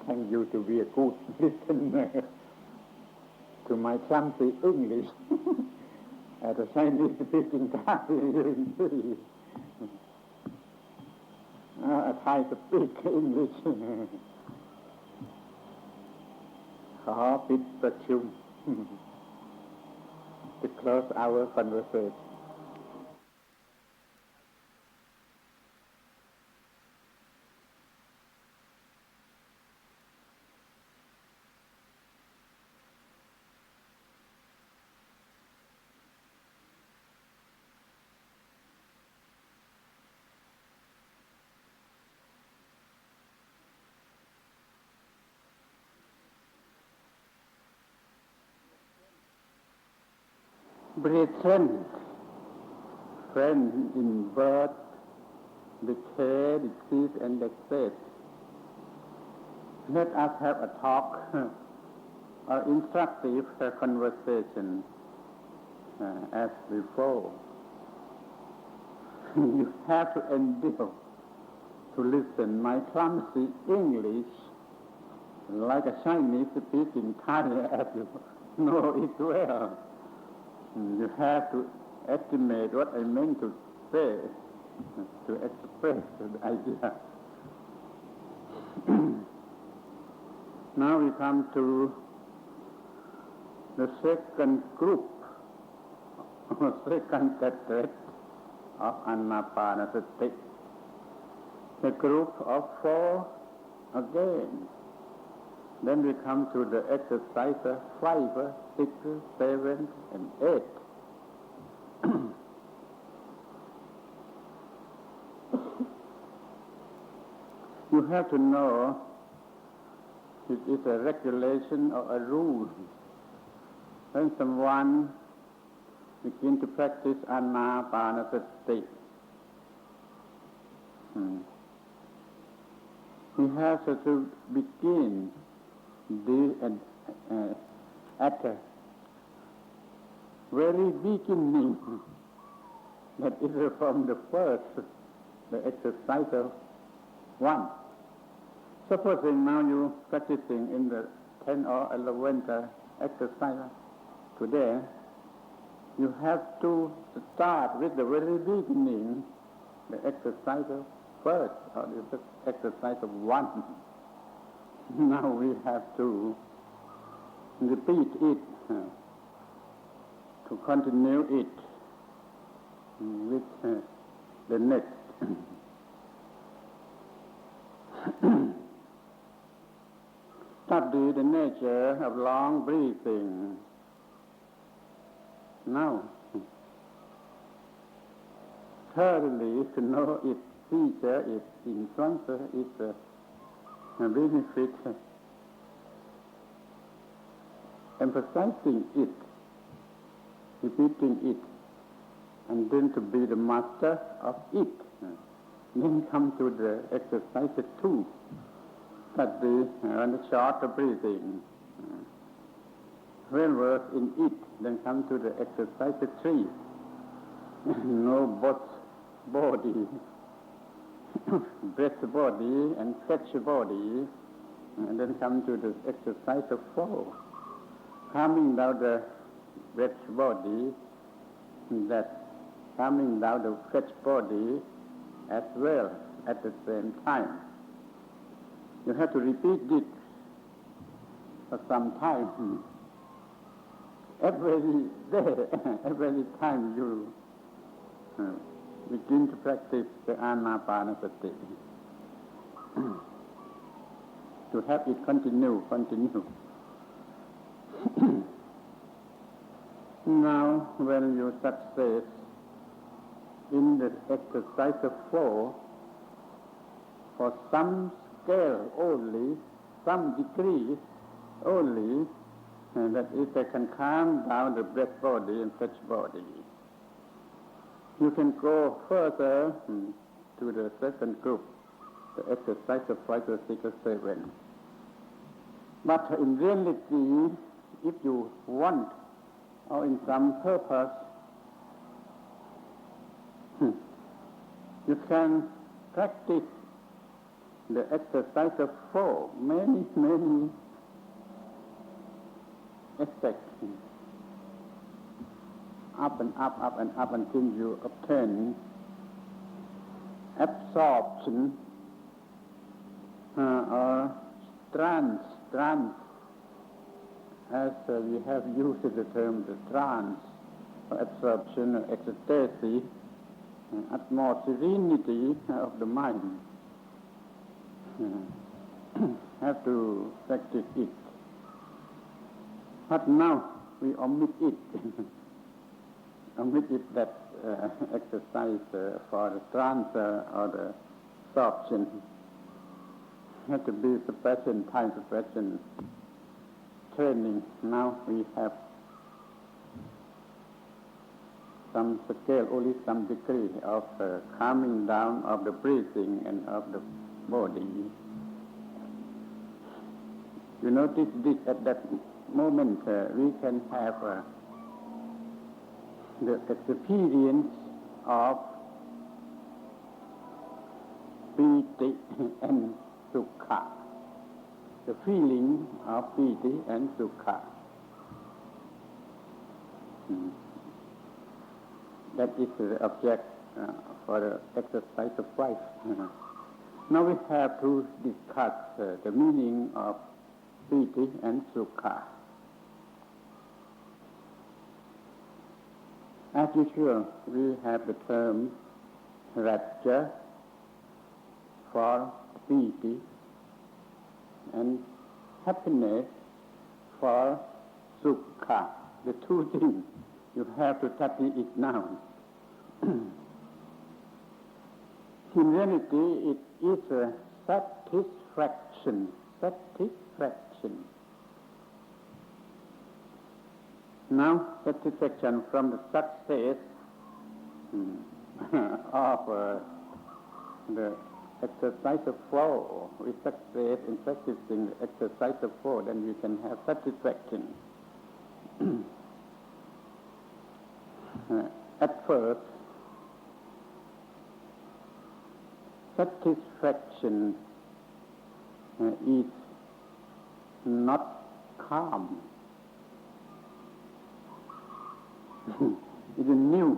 Speaker 1: Thank you to be a good listener to my clumsy English as a Chinese speaking country. I try to speak English. ขอปิดประชุม to close our conversation. Brethren, friends in birth, decay, disease, and death, let us have a talk, or instructive conversation as before. You have to endure to listen my clumsy English like a Chinese speaking Thai, as you know it well. You have to estimate what I meant to say, to express the idea. Now we come to the second group, or second category of Anapanasati. The group of four again. Then we come to the exercise 5, 6, 7, and 8. You have to know it is a regulation or a rule. When someone begins to practice Anapanasati, he has to begin at the very beginning, that is from the first, the exercise of 1. Supposing now you practicing in the 10th or 11th exercise today, you have to start with the very beginning, the exercise of first, or the exercise of 1. Now we have to repeat it, to continue it with the next. study the nature of long breathing. Now, thoroughly to know its feature, its influence, its benefit, emphasizing it, repeating it, and then to be the master of it. Then come to the exercise 2, study on the short breathing. Well versed in it, then come to the exercise 3. Know both body, breath body and fetch body, and then come to the exercise 4. Calming down the breath body, that calming down the fetch body as well at the same time. You have to repeat it for some time. Every day, every time you begin to practice the Anapanasati, to have it continue. Now, when you success in the exercise 4, for some scale only, some degree only, that if they can calm down the breath body and fetch body, you can go further to the second group, the exercise 5 or 6 or 7. But in reality, if you want or in some purpose, you can practice the exercise 4, many aspects, up and up until you obtain absorption or trance, as we have used the term the trance, or absorption or ecstasy, utmost serenity of the mind. Have to practice it. But now we omit it. Omit it, that exercise for the trance or the absorption. Have to be sufficient time, sufficient training. Now we have some scale, only some degree of calming down of the breathing and of the body. You notice this at that moment, we can have the experience of piti and sukha, the feeling of piti and sukha. That is the object for the exercise of 5. Now we have to discuss the meaning of piti and sukha. As usual, we have the term rapture for piti and happiness for sukha. The two things you have to study it now. In reality, it is a satisfaction. Now, satisfaction from the success of the exercise of 4. We success in practicing the exercise of 4, then we can have satisfaction. At first, satisfaction is not calm. It's a new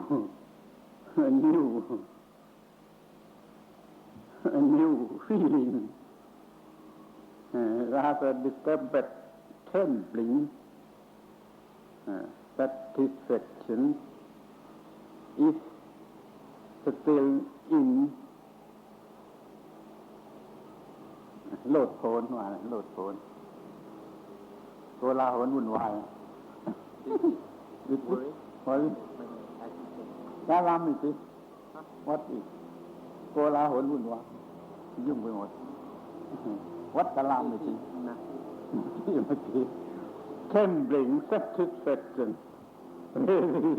Speaker 1: feeling, rather disturbed, trembling. Satisfaction is still in โลดโผน โกลาหลวุ่นวาย worry calamity what is โกลาหลวุ่นวายยุ่งไปหมด what calamity ที่เมื่อกี้ can bring satisfaction really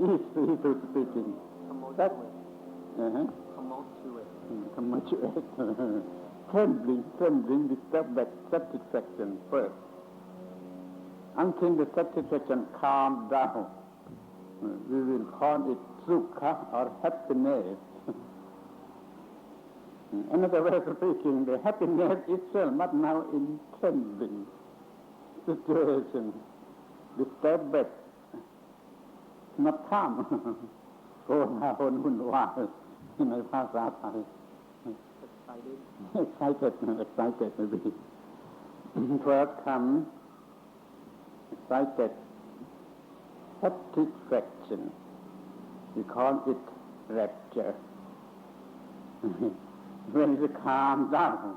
Speaker 1: easy to speaking that tumultuous can bring disturbance satisfaction first until the satisfaction calm down we will call it sukha or happiness another way of speaking the happiness itself but now intending situation disturbance not calm โกลาหลวุ่นวายในภาษาไทย excited maybe first come excited satisfaction we call it rapture when it calm down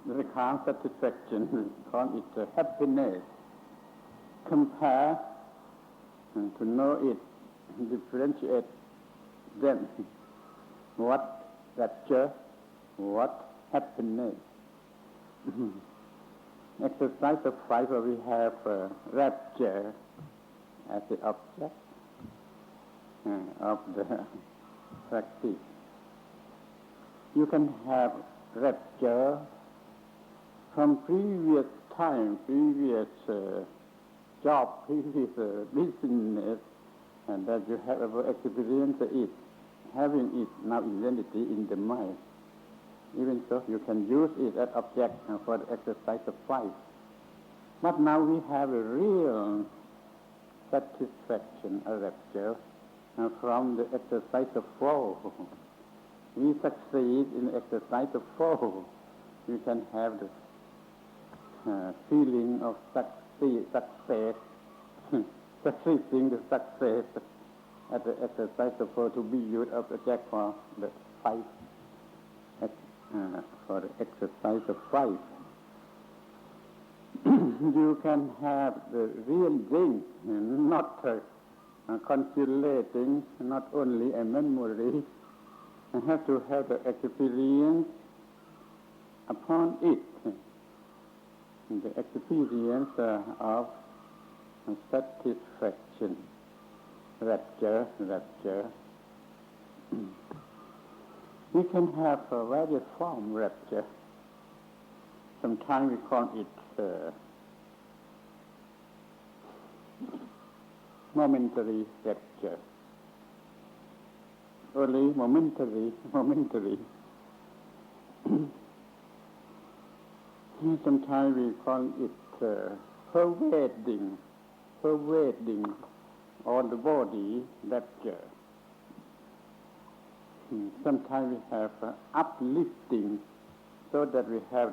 Speaker 1: the calm satisfaction we call it happiness compare to know it differentiate them what rapture what happiness exercise of 5 where we have rapture as the object of the practice you can have rapture from previous time previous job previous business and that you have ever experienced it having it now in reality in the mind even so you can use it as object for the exercise of 5 but now we have a real satisfaction a rapture from the exercise of 4 we succeed in the exercise of 4 you can have the feeling of success succeeding the success at the exercise of 4 to be used as object for the 5 for the exercise of 5 you can have the real thing not consolating not only a memory you have to have the experience upon it the experience of satisfaction rapture we can have a various form rapture sometimes we call it momentary rapture only momentary sometimes we call it pervading on the body rapture sometimes we have uplifting so that we have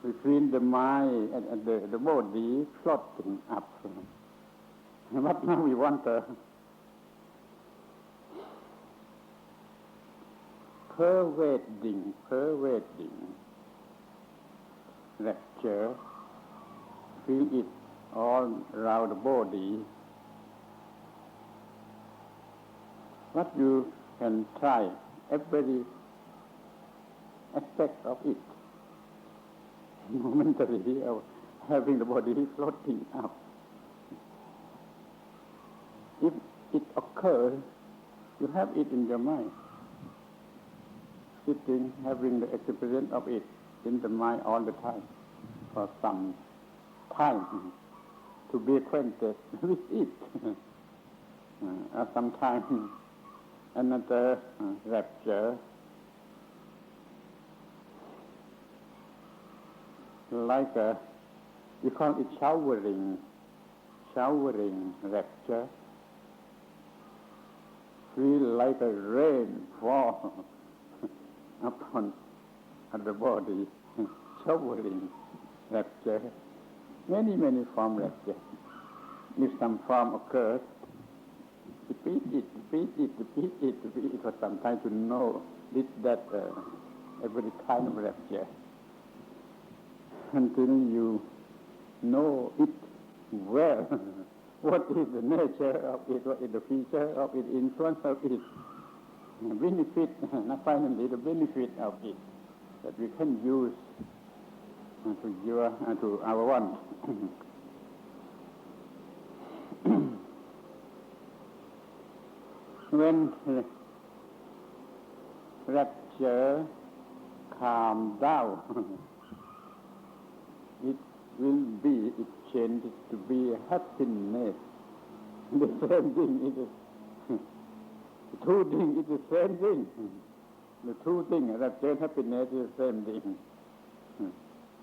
Speaker 1: between the mind and the body floating up but now we want pervading rapture feel it all around the body what you can try every aspect of it momentarily of having the body floating up if it occurs you have it in your mind sitting having the experience of it in the mind all the time for some time to be acquainted with it sometimes another rapture like we call it showering rapture feel like a rain fall upon the body showering rapture many form rapture if some form occurs repeat it for some time to know that every kind of rapture until you know it well. What is the nature of it? What is the feature of it? Influence of it? Benefit, and finally the benefit of it that we can use to our wants. When rapture calms down, it changes to be happiness. The same thing is the two things is the same thing. The two things, rapture and happiness, is the same thing.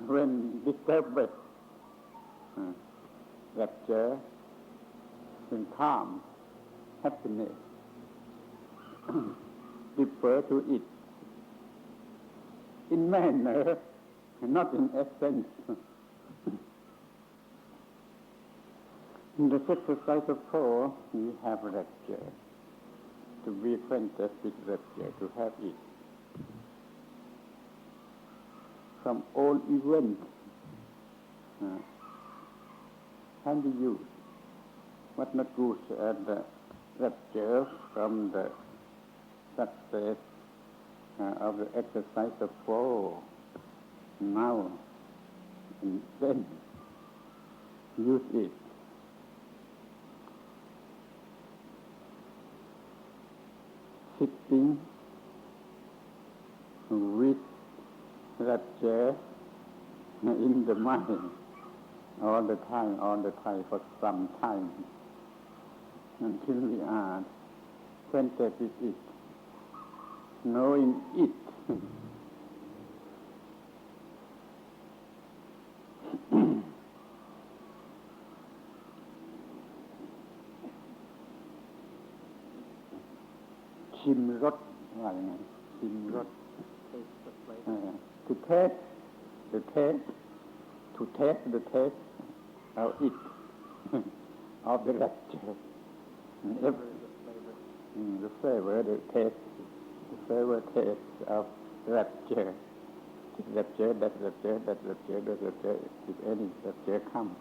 Speaker 1: When disturbed, rapture, when calm, happiness, refer to it in manner, not in essence. In the exercise of 4, we have rapture. To be acquainted with rapture, to have it. From all events can be used. What not good at the rapture from the success of the exercise of 4. Now and then use it. Sitting with rapture in the mind all the time for some time until we are acquainted with it, knowing it.ชิมรสว่าอย่างไรชิมรส to taste the taste of it of the rapture, the flavor taste of rapture. Rapture, that rapture, if any rapture comes.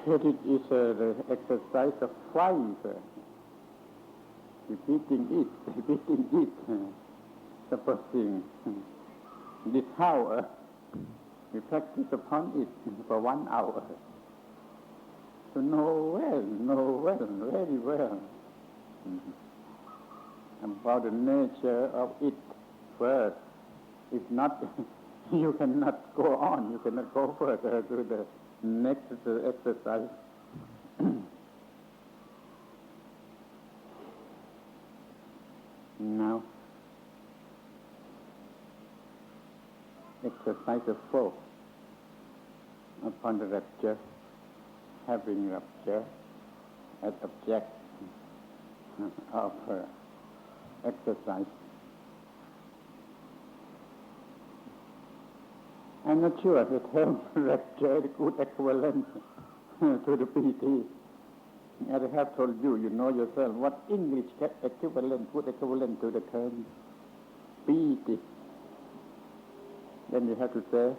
Speaker 1: It is the exercise of 5, repeating it, supposing this hour, we practice upon it for 1 hour. To know well, very well, about the nature of it first. If not, you cannot go on, you cannot go further to the next exercise. Now, exercise of 4 upon the rapture, having rapture as object of exercise. I'm not sure the term rapture is good equivalent to the PT. As I have told you, you know yourself what English good equivalent to the term PT. Then you have to say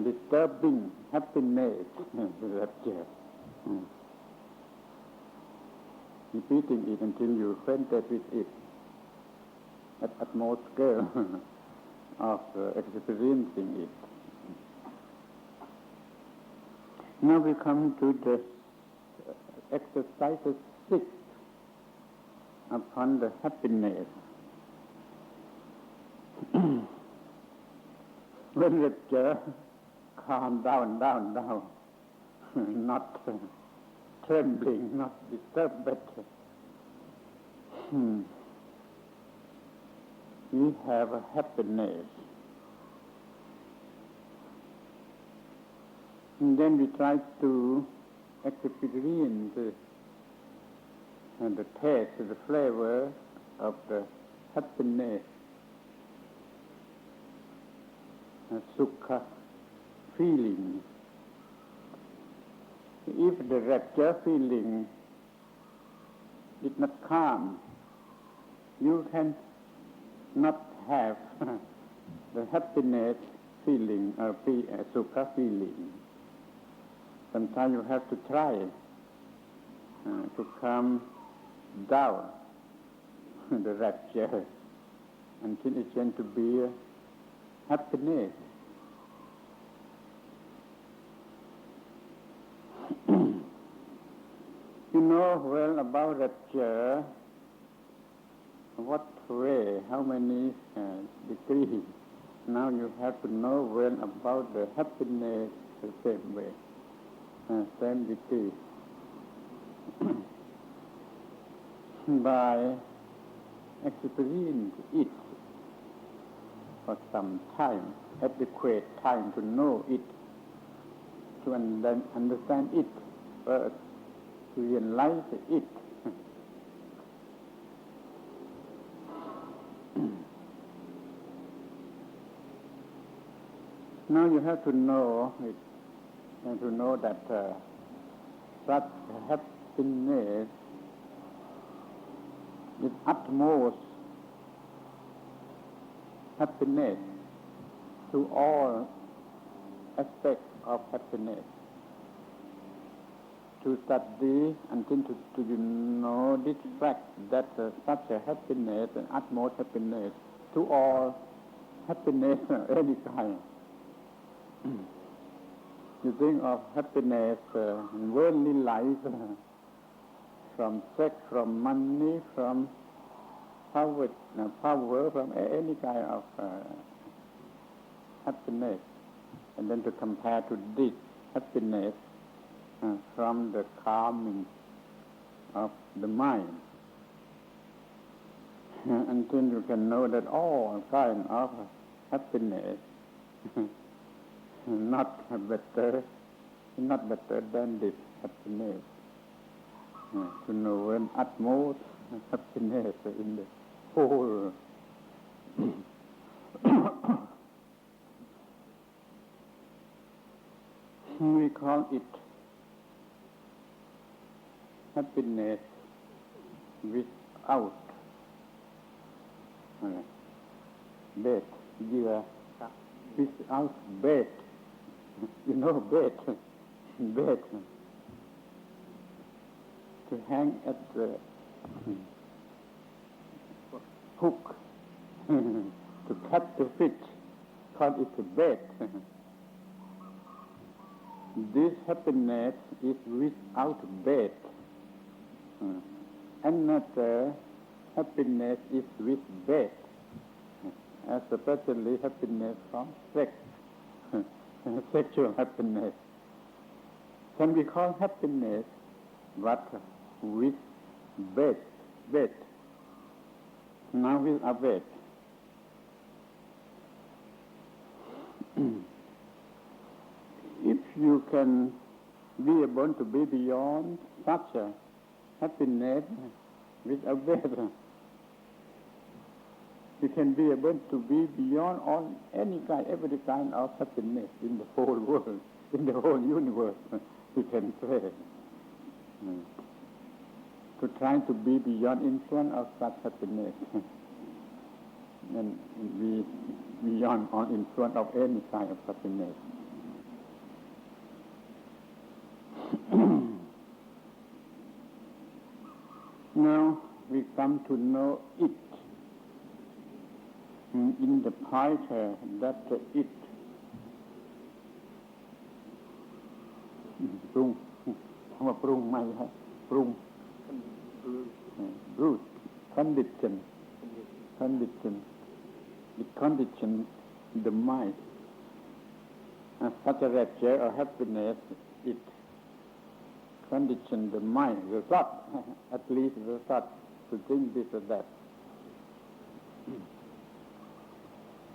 Speaker 1: disturbing happiness, rapture. Repeating it until you acquainted with it at utmost scale of experiencing it. Now we come to the exercise 6 upon the happiness. When rapture calm down, not trembling, not disturbed, but we have a happiness. And then we try to experience the taste, the flavor of the happiness, sukha feeling. If the rapture feeling is not calm, you can not have the happiness feeling or sukha feeling. Sometimes you have to try to calm down the rapture until it turns to be happiness. You know well about rapture, what way, how many degrees. Now you have to know well about the happiness the same way, same degree. By experience it for some time, adequate time to know it, to understand it first, to realize it. Now you have to know it, and to know that such happiness is utmost happiness to all aspects of happiness. To study until to know this fact that such a happiness and utmost happiness to all happiness of any kind. You think of happiness in worldly life, from sex, from money, from power, from any kind of happiness, and then to compare to this happiness from the calming of the mind, until you can know that all kind of happiness not better than this happiness. To know an utmost happiness in the whole we call it happiness without bait, without bait. You know bait, bait. To hang at the hook to catch the fish, call it a bait. This happiness is without bait. Another happiness is with bait, especially happiness from sex, sexual happiness. Can be called happiness, but with bait. Now with a bait. If you can be able to be beyond such a happiness with a bait, you can be able to be beyond all every kind of happiness in the whole world, in the whole universe. You can say. To try to be beyond influence of such happiness and be beyond all influence of any kind of happiness. Now we come to know it in the point that it ปรุงคำว่าปรุงไม่ครับปรุง root condition it conditions the mind. Such a rapture or happiness, it conditions the mind, the thought, at least the thought to think this or that.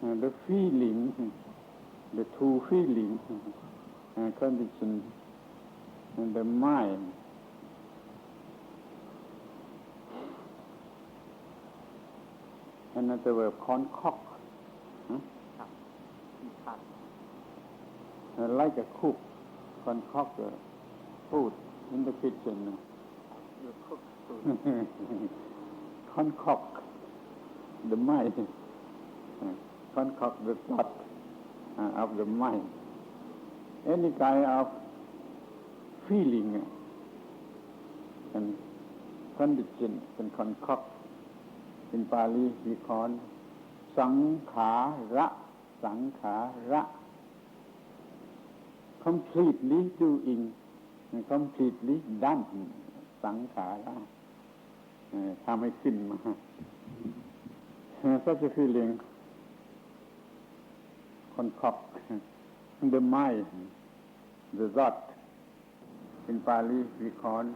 Speaker 1: The feeling, the two feelings condition the mind. Another word, concoct. Like a cook, concoct food in the kitchen. Cook food. Concoct the mind. concoct the thought of the mind. Any kind of feeling and condition can concoct. In Pali we call Santikaro, Santikaro, completely doing and completely done. Santikaro ทำให้ขึ้นมา such a feeling concoct the mind, the thought. In Pali we call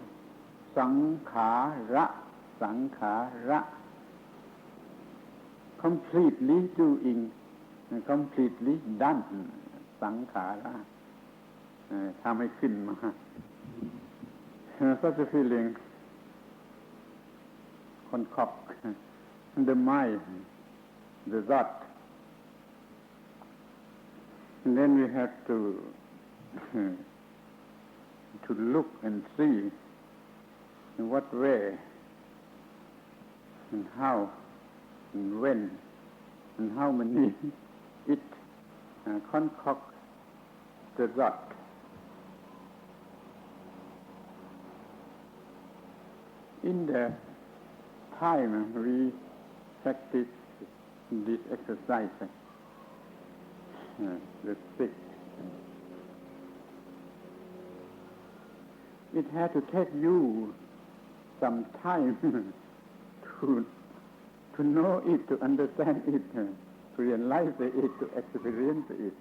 Speaker 1: Santikaro, Santikaro, completely doing and completely done. Santikaro ทำให้ขึ้นมา such a feeling concoct the mind, the thought. And then we have to look and see in what way and how and when and how many it concocts the thought. In the time we practice this exercise, the six, it had to take you some time to know it, to understand it, to realize it, to experience it.